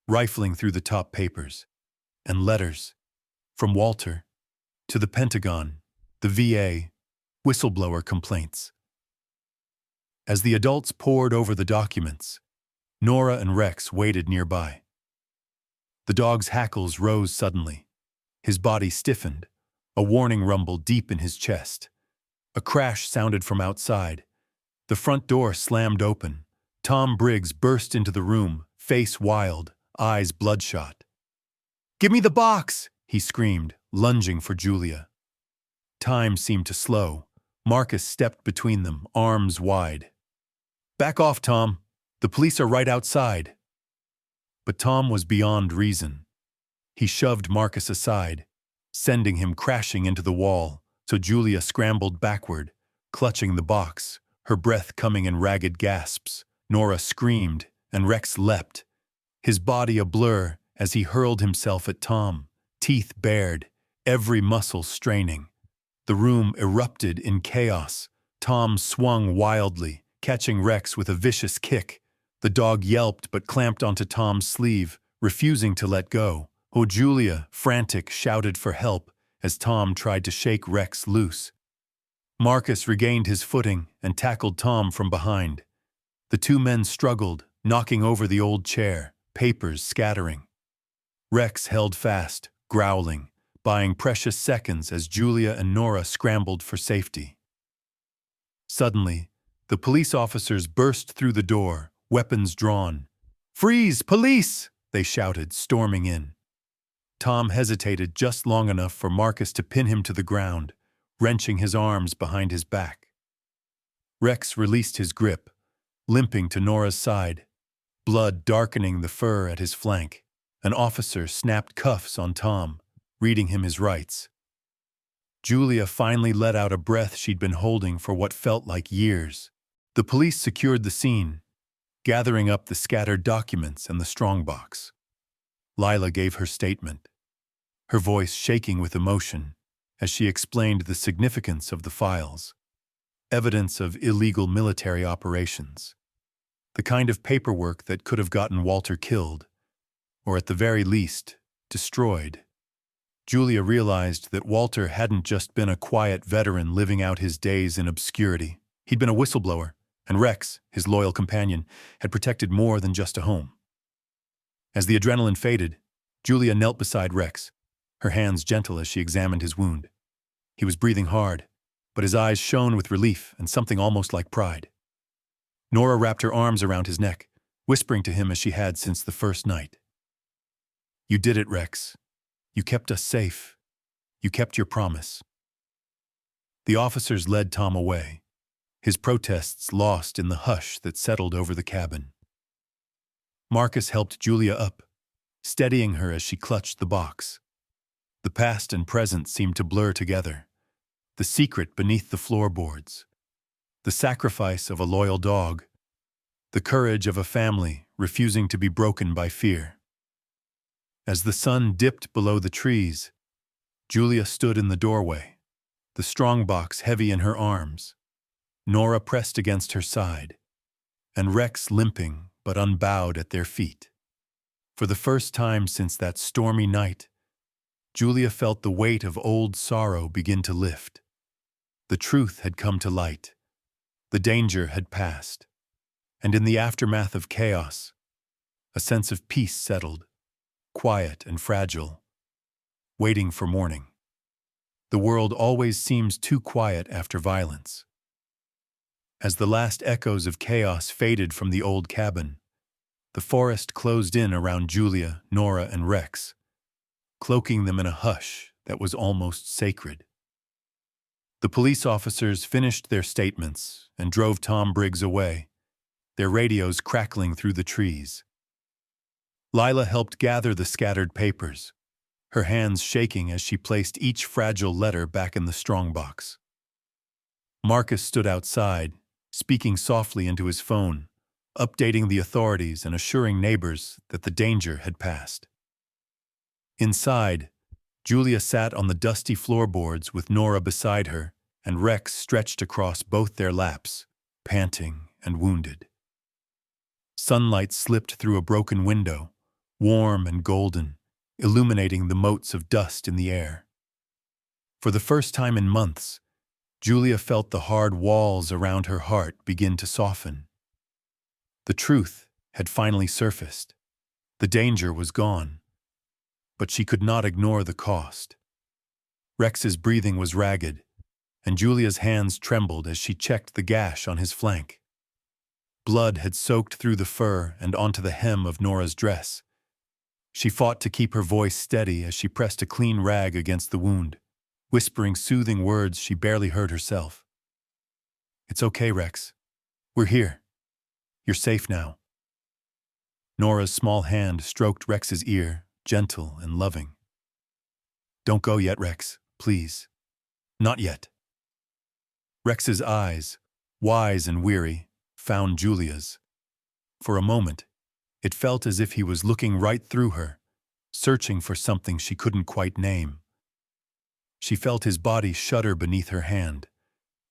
rifling through the top papers. "And letters. From Walter. To the Pentagon, the VA, whistleblower complaints." As the adults pored over the documents, Nora and Rex waited nearby. The dog's hackles rose suddenly. His body stiffened, a warning rumble deep in his chest. A crash sounded from outside. The front door slammed open. Tom Briggs burst into the room, face wild, eyes bloodshot. "Give me the box!" he screamed, lunging for Julia. Time seemed to slow. Marcus stepped between them, arms wide. "Back off, Tom. The police are right outside." But Tom was beyond reason. He shoved Marcus aside, sending him crashing into the wall, so Julia scrambled backward, clutching the box, her breath coming in ragged gasps. Nora screamed, and Rex leapt, his body a blur as he hurled himself at Tom, teeth bared, every muscle straining. The room erupted in chaos. Tom swung wildly, catching Rex with a vicious kick. The dog yelped but clamped onto Tom's sleeve, refusing to let go. Oh, Julia, frantic, shouted for help as Tom tried to shake Rex loose. Marcus regained his footing and tackled Tom from behind. The 2 men struggled, knocking over the old chair, papers scattering. Rex held fast, growling, buying precious seconds as Julia and Nora scrambled for safety. Suddenly, the police officers burst through the door, weapons drawn. "Freeze! Police!" they shouted, storming in. Tom hesitated just long enough for Marcus to pin him to the ground, wrenching his arms behind his back. Rex released his grip, limping to Nora's side, blood darkening the fur at his flank. An officer snapped cuffs on Tom, reading him his rights. Julia finally let out a breath she'd been holding for what felt like years. The police secured the scene, gathering up the scattered documents and the strongbox. Lila gave her statement, her voice shaking with emotion as she explained the significance of the files. evidence of illegal military operations. The kind of paperwork that could have gotten Walter killed, or at the very least, destroyed. Julia realized that Walter hadn't just been a quiet veteran living out his days in obscurity. He'd been a whistleblower, and Rex, his loyal companion, had protected more than just a home. As the adrenaline faded, Julia knelt beside Rex, her hands gentle as she examined his wound. He was breathing hard, but his eyes shone with relief and something almost like pride. Nora wrapped her arms around his neck, whispering to him as she had since the first night. "You did it, Rex. You kept us safe. You kept your promise." The officers led Tom away, his protests lost in the hush that settled over the cabin. Marcus helped Julia up, steadying her as she clutched the box. The past and present seemed to blur together. The secret beneath the floorboards, the sacrifice of a loyal dog, the courage of a family refusing to be broken by fear. As the sun dipped below the trees, Julia stood in the doorway, the strongbox heavy in her arms, Nora pressed against her side, and Rex limping but unbowed at their feet. For the first time since that stormy night, Julia felt the weight of old sorrow begin to lift. The truth had come to light. The danger had passed. And in the aftermath of chaos, a sense of peace settled, quiet and fragile, waiting for morning. The world always seems too quiet after violence. As the last echoes of chaos faded from the old cabin, the forest closed in around Julia, Nora, and Rex, cloaking them in a hush that was almost sacred. The police officers finished their statements and drove Tom Briggs away, their radios crackling through the trees. Lila helped gather the scattered papers, her hands shaking as she placed each fragile letter back in the strongbox. Marcus stood outside, speaking softly into his phone, updating the authorities and assuring neighbors that the danger had passed. Inside, Julia sat on the dusty floorboards with Nora beside her and Rex stretched across both their laps, panting and wounded. Sunlight slipped through a broken window, warm and golden, illuminating the motes of dust in the air. For the first time in months, Julia felt the hard walls around her heart begin to soften. The truth had finally surfaced. The danger was gone. But she could not ignore the cost. Rex's breathing was ragged, and Julia's hands trembled as she checked the gash on his flank. Blood had soaked through the fur and onto the hem of Nora's dress. She fought to keep her voice steady as she pressed a clean rag against the wound, whispering soothing words she barely heard herself. "It's okay, Rex. We're here. You're safe now." Nora's small hand stroked Rex's ear, gentle and loving. "Don't go yet, Rex, please. Not yet." Rex's eyes, wise and weary, found Julia's. For a moment, it felt as if he was looking right through her, searching for something she couldn't quite name. She felt his body shudder beneath her hand,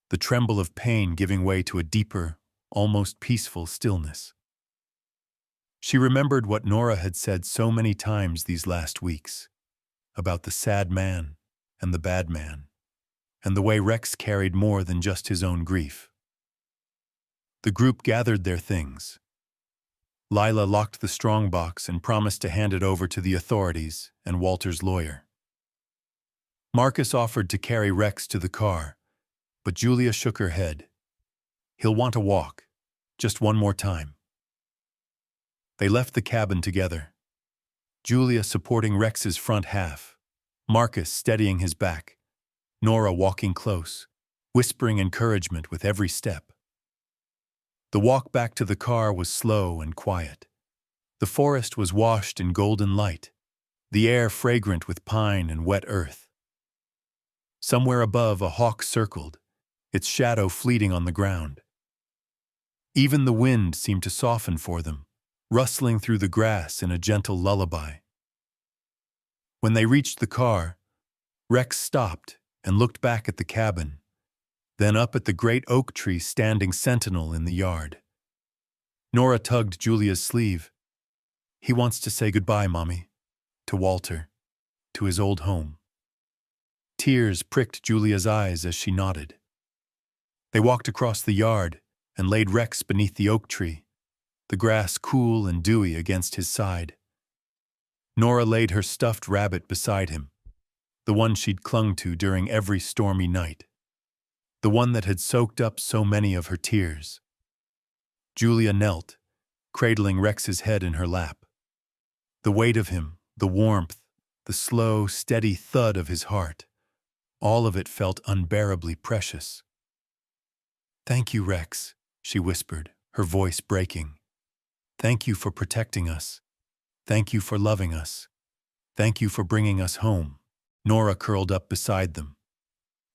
the tremble of pain giving way to a deeper, almost peaceful stillness. She remembered what Nora had said so many times these last weeks, about the sad man and the bad man, and the way Rex carried more than just his own grief. The group gathered their things. Lila locked the strongbox and promised to hand it over to the authorities and Walter's lawyer. Marcus offered to carry Rex to the car, but Julia shook her head. "He'll want to walk, just one more time." They left the cabin together, Julia supporting Rex's front half, Marcus steadying his back, Nora walking close, whispering encouragement with every step. The walk back to the car was slow and quiet. The forest was washed in golden light, the air fragrant with pine and wet earth. Somewhere above, a hawk circled, its shadow fleeting on the ground. Even the wind seemed to soften for them, rustling through the grass in a gentle lullaby. When they reached the car, Rex stopped and looked back at the cabin, then up at the great oak tree standing sentinel in the yard. Nora tugged Julia's sleeve. "He wants to say goodbye, Mommy. To Walter. To his old home." Tears pricked Julia's eyes as she nodded. They walked across the yard and laid Rex beneath the oak tree, the grass cool and dewy against his side. Nora laid her stuffed rabbit beside him, the one she'd clung to during every stormy night, the one that had soaked up so many of her tears. Julia knelt, cradling Rex's head in her lap. The weight of him, the warmth, the slow, steady thud of his heart, all of it felt unbearably precious. "Thank you, Rex," she whispered, her voice breaking. "Thank you for protecting us. Thank you for loving us. Thank you for bringing us home." Nora curled up beside them,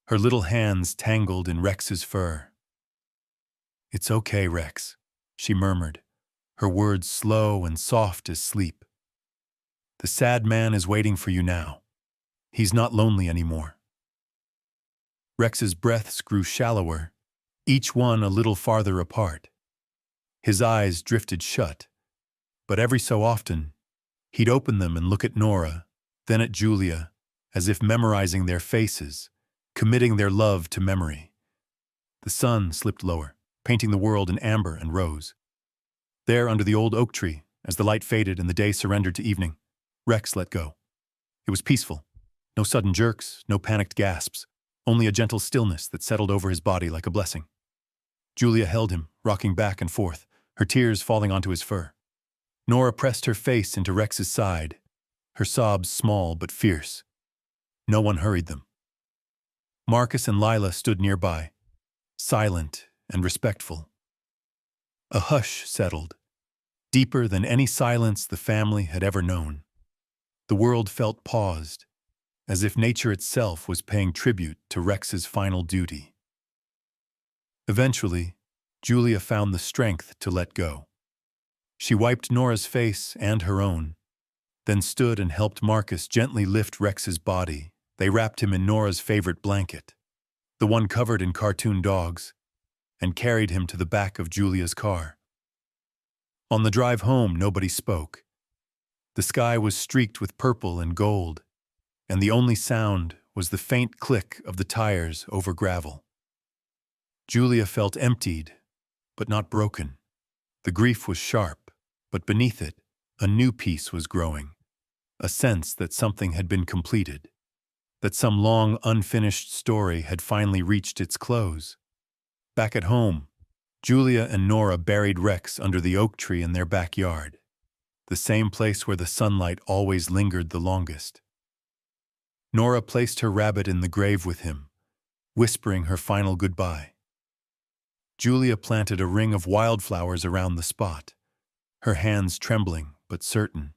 her little hands tangled in Rex's fur. "It's okay, Rex," she murmured, her words slow and soft as sleep. "The sad man is waiting for you now. He's not lonely anymore." Rex's breaths grew shallower, each one a little farther apart. His eyes drifted shut, but every so often, he'd open them and look at Nora, then at Julia, as if memorizing their faces, committing their love to memory. The sun slipped lower, painting the world in amber and rose. There, under the old oak tree, as the light faded and the day surrendered to evening, Rex let go. It was peaceful. No sudden jerks, no panicked gasps, only a gentle stillness that settled over his body like a blessing. Julia held him, rocking back and forth, her tears falling onto his fur. Nora pressed her face into Rex's side, her sobs small but fierce. No one hurried them. Marcus and Lila stood nearby, silent and respectful. A hush settled, deeper than any silence the family had ever known. The world felt paused, as if nature itself was paying tribute to Rex's final duty. Eventually, Julia found the strength to let go. She wiped Nora's face and her own, then stood and helped Marcus gently lift Rex's body. They wrapped him in Nora's favorite blanket, the one covered in cartoon dogs, and carried him to the back of Julia's car. On the drive home, nobody spoke. The sky was streaked with purple and gold, and the only sound was the faint click of the tires over gravel. Julia felt emptied, but not broken. The grief was sharp, but beneath it, a new peace was growing, a sense that something had been completed, that some long, unfinished story had finally reached its close. Back at home, Julia and Nora buried Rex under the oak tree in their backyard, the same place where the sunlight always lingered the longest. Nora placed her rabbit in the grave with him, whispering her final goodbye. Julia planted a ring of wildflowers around the spot, her hands trembling but certain.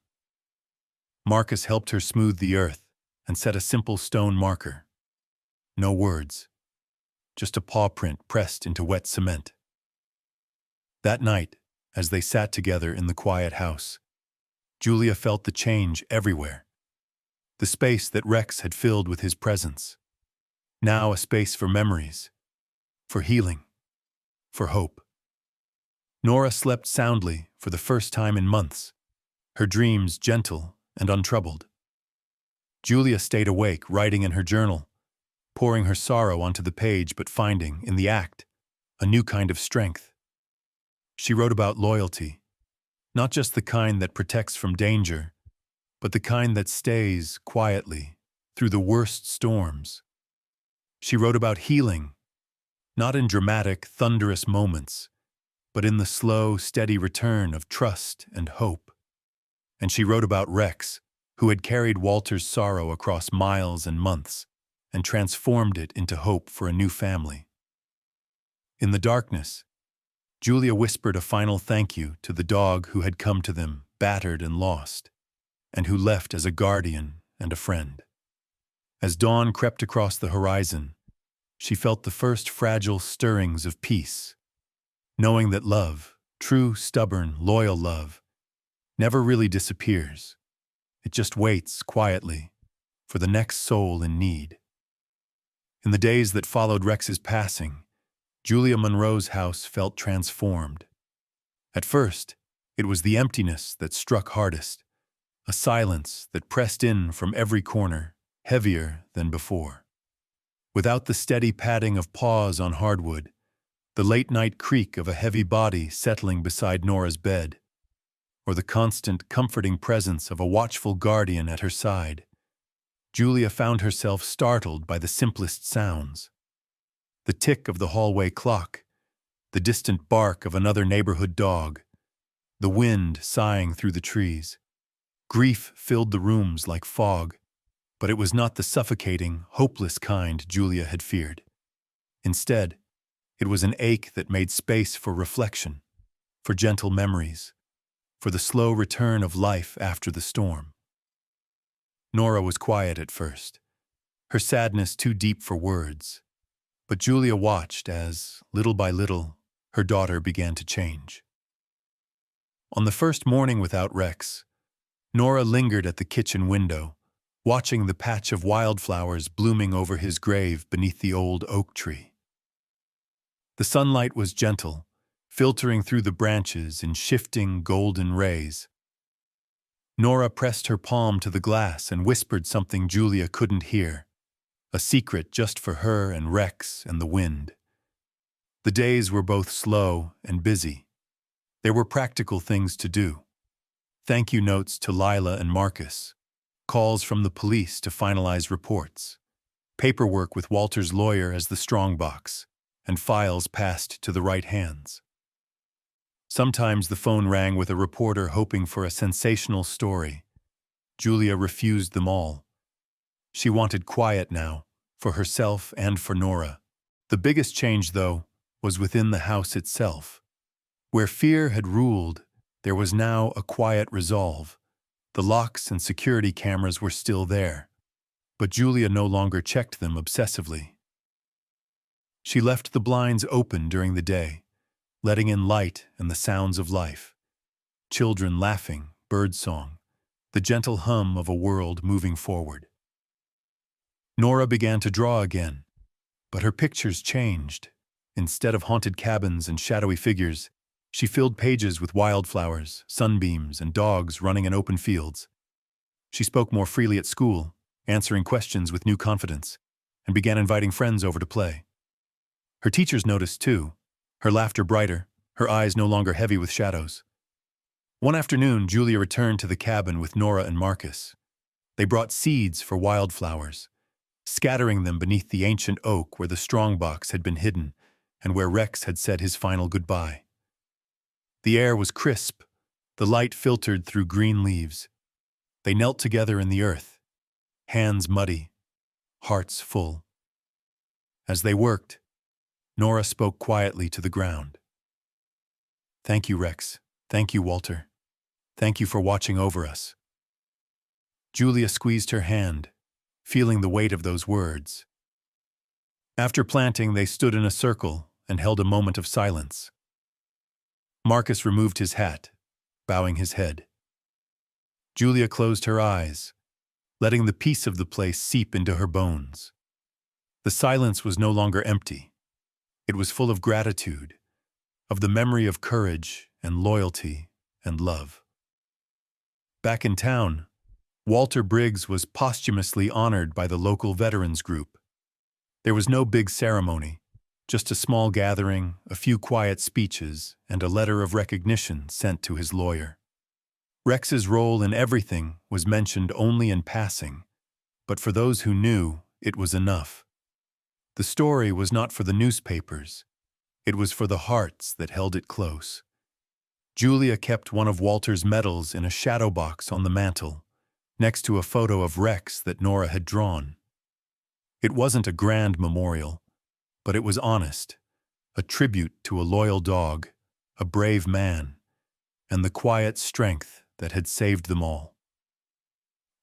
Marcus helped her smooth the earth and set a simple stone marker. No words, just a paw print pressed into wet cement. That night, as they sat together in the quiet house, Julia felt the change everywhere. The space that Rex had filled with his presence. Now a space for memories, for healing, for hope. Nora slept soundly for the first time in months, her dreams gentle and untroubled. Julia stayed awake, writing in her journal, pouring her sorrow onto the page but finding, in the act, a new kind of strength. She wrote about loyalty, not just the kind that protects from danger, but the kind that stays quietly through the worst storms. She wrote about healing, not in dramatic, thunderous moments, but in the slow, steady return of trust and hope. And she wrote about Rex, who had carried Walter's sorrow across miles and months and transformed it into hope for a new family. In the darkness, Julia whispered a final thank you to the dog who had come to them, battered and lost, and who left as a guardian and a friend. As dawn crept across the horizon, she felt the first fragile stirrings of peace, knowing that love, true, stubborn, loyal love, never really disappears. It just waits quietly for the next soul in need. In the days that followed Rex's passing, Julia Monroe's house felt transformed. At first, it was the emptiness that struck hardest, a silence that pressed in from every corner, heavier than before. Without the steady padding of paws on hardwood, the late-night creak of a heavy body settling beside Nora's bed, or the constant, comforting presence of a watchful guardian at her side, Julia found herself startled by the simplest sounds. The tick of the hallway clock, the distant bark of another neighborhood dog, the wind sighing through the trees. Grief filled the rooms like fog, but it was not the suffocating, hopeless kind Julia had feared. Instead, it was an ache that made space for reflection, for gentle memories, for the slow return of life after the storm. Nora was quiet at first, her sadness too deep for words, but Julia watched as, little by little, her daughter began to change. On the first morning without Rex, Nora lingered at the kitchen window, watching the patch of wildflowers blooming over his grave beneath the old oak tree. The sunlight was gentle, filtering through the branches in shifting golden rays. Nora pressed her palm to the glass and whispered something Julia couldn't hear, a secret just for her and Rex and the wind. The days were both slow and busy. There were practical things to do. Thank you notes to Lila and Marcus, calls from the police to finalize reports, paperwork with Walter's lawyer as the strongbox, and files passed to the right hands. Sometimes the phone rang with a reporter hoping for a sensational story. Julia refused them all. She wanted quiet now, for herself and for Nora. The biggest change, though, was within the house itself. Where fear had ruled, there was now a quiet resolve. The locks and security cameras were still there, but Julia no longer checked them obsessively. She left the blinds open during the day, letting in light and the sounds of life. Children laughing, birdsong, the gentle hum of a world moving forward. Nora began to draw again, but her pictures changed. Instead of haunted cabins and shadowy figures, she filled pages with wildflowers, sunbeams, and dogs running in open fields. She spoke more freely at school, answering questions with new confidence, and began inviting friends over to play. Her teachers noticed too, her laughter brighter, her eyes no longer heavy with shadows. One afternoon, Julia returned to the cabin with Nora and Marcus. They brought seeds for wildflowers, scattering them beneath the ancient oak where the strongbox had been hidden and where Rex had said his final goodbye. The air was crisp, the light filtered through green leaves. They knelt together in the earth, hands muddy, hearts full. As they worked, Nora spoke quietly to the ground. "Thank you, Rex. Thank you, Walter. Thank you for watching over us." Julia squeezed her hand, feeling the weight of those words. After planting, they stood in a circle and held a moment of silence. Marcus removed his hat, bowing his head. Julia closed her eyes, letting the peace of the place seep into her bones. The silence was no longer empty. It was full of gratitude, of the memory of courage and loyalty and love. Back in town, Walter Briggs was posthumously honored by the local veterans group. There was no big ceremony, just a small gathering, a few quiet speeches, and a letter of recognition sent to his lawyer. Rex's role in everything was mentioned only in passing, but for those who knew, it was enough. The story was not for the newspapers. It was for the hearts that held it close. Julia kept one of Walter's medals in a shadow box on the mantel, next to a photo of Rex that Nora had drawn. It wasn't a grand memorial, but it was honest, a tribute to a loyal dog, a brave man, and the quiet strength that had saved them all.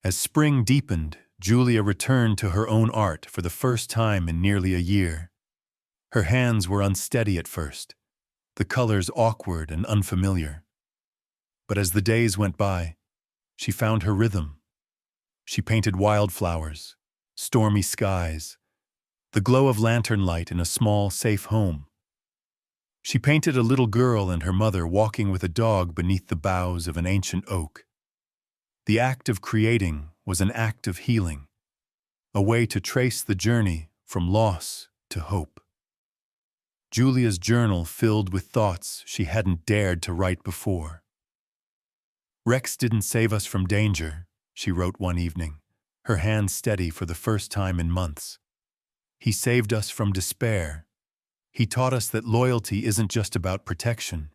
As spring deepened, Julia returned to her own art for the first time in nearly a year. Her hands were unsteady at first, the colors awkward and unfamiliar. But as the days went by, she found her rhythm. She painted wildflowers, stormy skies, the glow of lantern light in a small, safe home. She painted a little girl and her mother walking with a dog beneath the boughs of an ancient oak. The act of creating was an act of healing, a way to trace the journey from loss to hope. Julia's journal filled with thoughts she hadn't dared to write before. "Rex didn't save us from danger," she wrote one evening, her hand steady for the first time in months. "He saved us from despair. He taught us that loyalty isn't just about protection.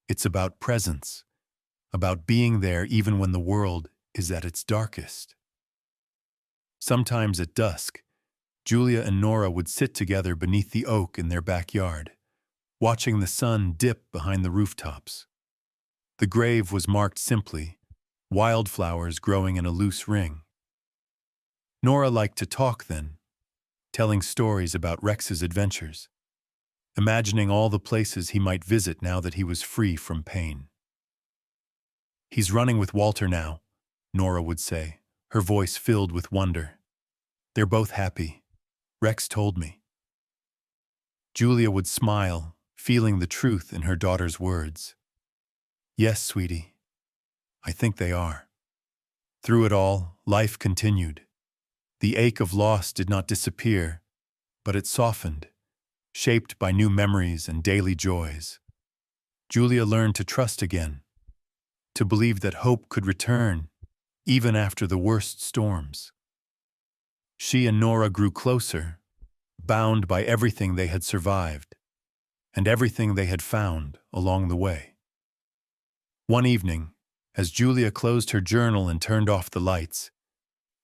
It's about presence, about being there even when the world is at its darkest." Sometimes at dusk, Julia and Nora would sit together beneath the oak in their backyard, watching the sun dip behind the rooftops. The grave was marked simply, wildflowers growing in a loose ring. Nora liked to talk then, telling stories about Rex's adventures, imagining all the places he might visit now that he was free from pain. "He's running with Walter now," Nora would say, her voice filled with wonder. "They're both happy. Rex told me." Julia would smile, feeling the truth in her daughter's words. "Yes, sweetie, I think they are." Through it all, life continued. The ache of loss did not disappear, but it softened, shaped by new memories and daily joys. Julia learned to trust again, to believe that hope could return, even after the worst storms. She and Nora grew closer, bound by everything they had survived, and everything they had found along the way. One evening, as Julia closed her journal and turned off the lights,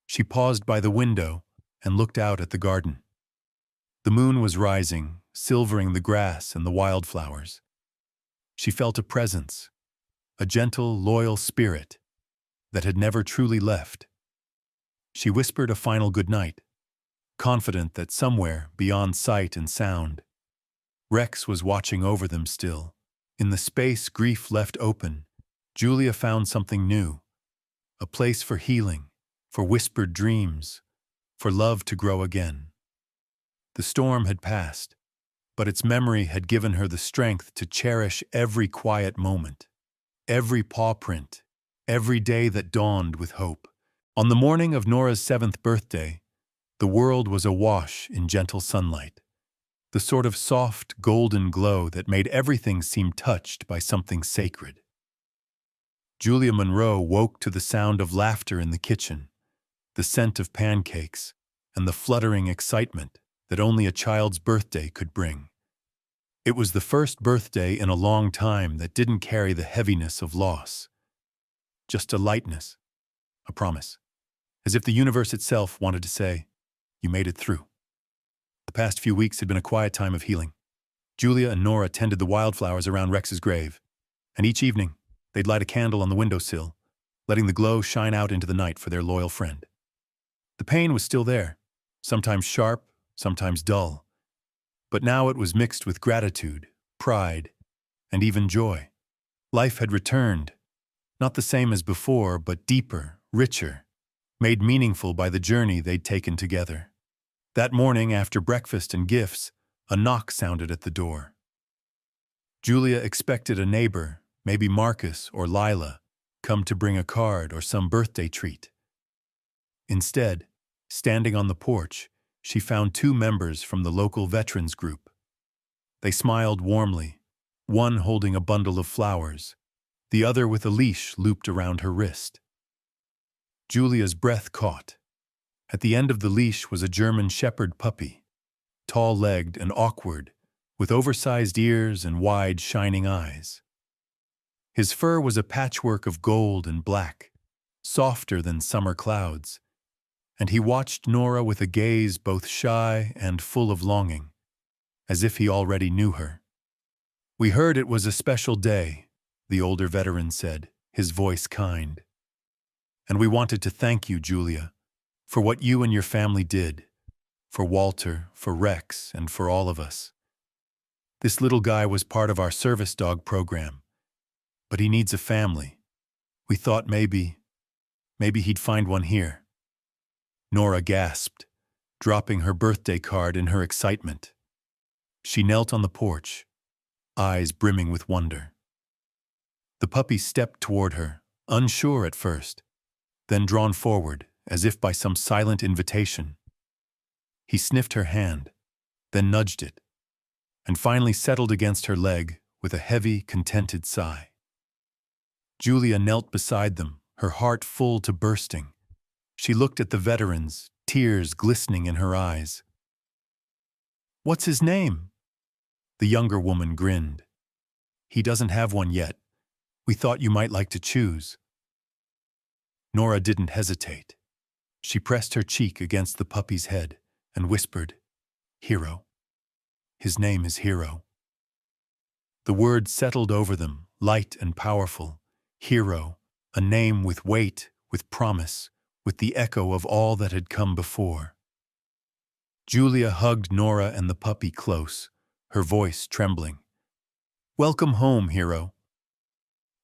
she paused by the window and looked out at the garden. The moon was rising, silvering the grass and the wildflowers. She felt a presence, a gentle, loyal spirit that had never truly left. She whispered a final goodnight, confident that somewhere beyond sight and sound, Rex was watching over them still. In the space grief left open, Julia found something new, a place for healing, for whispered dreams, for love to grow again. The storm had passed, but its memory had given her the strength to cherish every quiet moment, every paw print, every day that dawned with hope. On the morning of Nora's 7th birthday, the world was awash in gentle sunlight, the sort of soft, golden glow that made everything seem touched by something sacred. Julia Monroe woke to the sound of laughter in the kitchen, the scent of pancakes, and the fluttering excitement that only a child's birthday could bring. It was the first birthday in a long time that didn't carry the heaviness of loss. Just a lightness, a promise, as if the universe itself wanted to say, "You made it through." The past few weeks had been a quiet time of healing. Julia and Nora tended the wildflowers around Rex's grave, and each evening they'd light a candle on the windowsill, letting the glow shine out into the night for their loyal friend. The pain was still there, sometimes sharp, sometimes dull, but now it was mixed with gratitude, pride, and even joy. Life had returned, not the same as before, but deeper, richer, made meaningful by the journey they'd taken together. That morning, after breakfast and gifts, a knock sounded at the door. Julia expected a neighbor, maybe Marcus or Lila, come to bring a card or some birthday treat. Instead, standing on the porch, she found 2 members from the local veterans group. They smiled warmly, one holding a bundle of flowers, the other with a leash looped around her wrist. Julia's breath caught. At the end of the leash was a German shepherd puppy, tall-legged and awkward, with oversized ears and wide, shining eyes. His fur was a patchwork of gold and black, softer than summer clouds, and he watched Nora with a gaze both shy and full of longing, as if he already knew her. "We heard it was a special day," the older veteran said, his voice kind. "And we wanted to thank you, Julia, for what you and your family did, for Walter, for Rex, and for all of us. This little guy was part of our service dog program, but he needs a family. We thought maybe he'd find one here." Nora gasped, dropping her birthday card in her excitement. She knelt on the porch, eyes brimming with wonder. The puppy stepped toward her, unsure at first, then drawn forward, as if by some silent invitation. He sniffed her hand, then nudged it, and finally settled against her leg with a heavy, contented sigh. Julia knelt beside them, her heart full to bursting. She looked at the veterans, tears glistening in her eyes. "What's his name?" The younger woman grinned. "He doesn't have one yet. We thought you might like to choose." Nora didn't hesitate. She pressed her cheek against the puppy's head and whispered, "Hero. His name is Hero." The word settled over them, light and powerful. Hero, a name with weight, with promise, with the echo of all that had come before. Julia hugged Nora and the puppy close, her voice trembling. "Welcome home, Hero."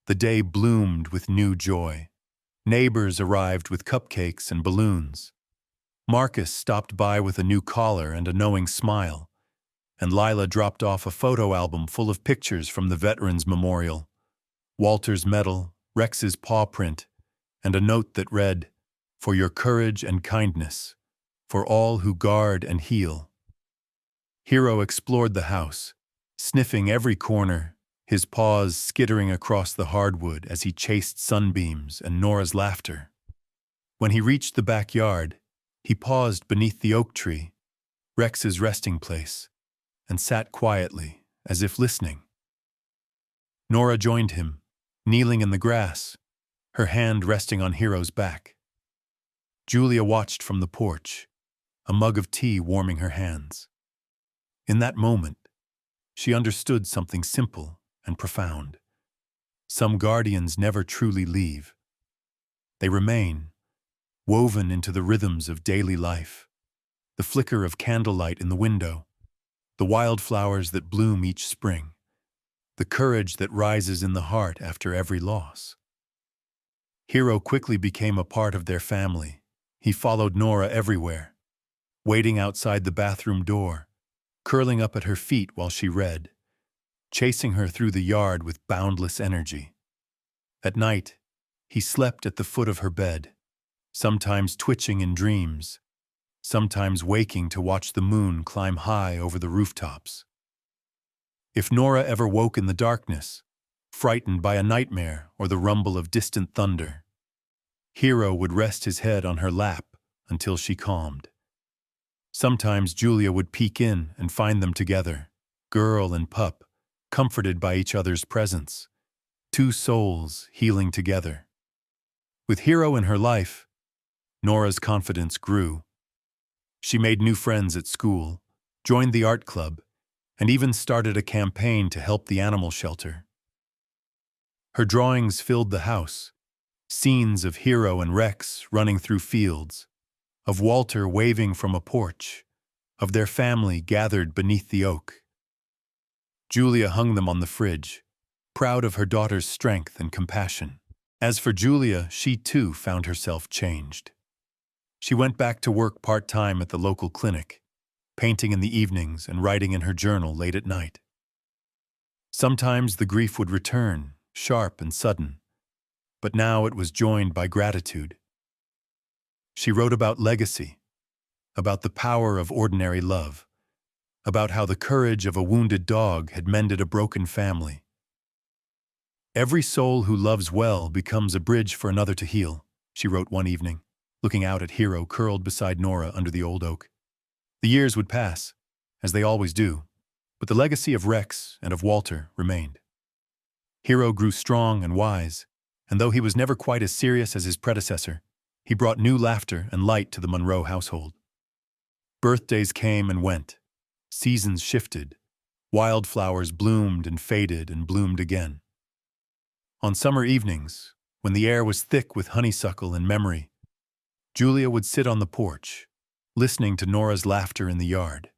The day bloomed with new joy. Neighbors arrived with cupcakes and balloons. Marcus stopped by with a new collar and a knowing smile, and Lila dropped off a photo album full of pictures from the Veterans Memorial, Walter's medal, Rex's paw print, and a note that read, "For your courage and kindness, for all who guard and heal." Hero explored the house, sniffing every corner, his paws skittering across the hardwood as he chased sunbeams and Nora's laughter. When he reached the backyard, he paused beneath the oak tree, Rex's resting place, and sat quietly, as if listening. Nora joined him, kneeling in the grass, her hand resting on Hero's back. Julia watched from the porch, a mug of tea warming her hands. In that moment, she understood something simple and profound. Some guardians never truly leave. They remain, woven into the rhythms of daily life, the flicker of candlelight in the window, the wildflowers that bloom each spring, the courage that rises in the heart after every loss. Hero quickly became a part of their family. He followed Nora everywhere, waiting outside the bathroom door, curling up at her feet while she read, chasing her through the yard with boundless energy. At night, he slept at the foot of her bed, sometimes twitching in dreams, sometimes waking to watch the moon climb high over the rooftops. If Nora ever woke in the darkness, frightened by a nightmare or the rumble of distant thunder, Hero would rest his head on her lap until she calmed. Sometimes Julia would peek in and find them together, girl and pup, comforted by each other's presence, two souls healing together. With Hero in her life, Nora's confidence grew. She made new friends at school, joined the art club, and even started a campaign to help the animal shelter. Her drawings filled the house, scenes of Hero and Rex running through fields, of Walter waving from a porch, of their family gathered beneath the oak. Julia hung them on the fridge, proud of her daughter's strength and compassion. As for Julia, she too found herself changed. She went back to work part-time at the local clinic, painting in the evenings and writing in her journal late at night. Sometimes the grief would return, sharp and sudden, but now it was joined by gratitude. She wrote about legacy, about the power of ordinary love, about how the courage of a wounded dog had mended a broken family. "Every soul who loves well becomes a bridge for another to heal," she wrote one evening, looking out at Hero curled beside Nora under the old oak. The years would pass, as they always do, but the legacy of Rex and of Walter remained. Hero grew strong and wise, and though he was never quite as serious as his predecessor, he brought new laughter and light to the Monroe household. Birthdays came and went, seasons shifted, wildflowers bloomed and faded and bloomed again. On summer evenings, when the air was thick with honeysuckle and memory, Julia would sit on the porch, listening to Nora's laughter in the yard.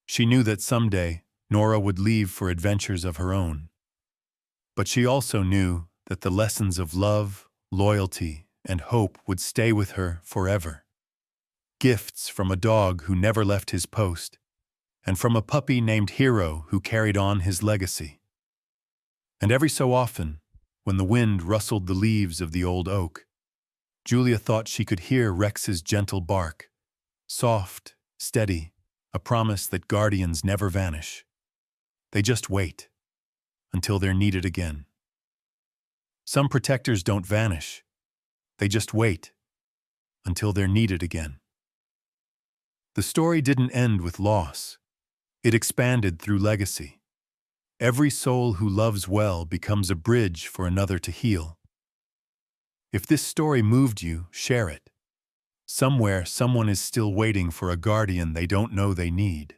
She knew that someday Nora would leave for adventures of her own. But she also knew that the lessons of love, loyalty, and hope would stay with her forever. gifts from a dog who never left his post, and from a puppy named Hero who carried on his legacy. And every so often, when the wind rustled the leaves of the old oak, Julia thought she could hear Rex's gentle bark, soft, steady, a promise that guardians never vanish. They just wait until they're needed again. Some protectors don't vanish. They just wait until they're needed again. The story didn't end with loss. It expanded through legacy. Every soul who loves well becomes a bridge for another to heal. If this story moved you, share it. Somewhere, someone is still waiting for a guardian they don't know they need.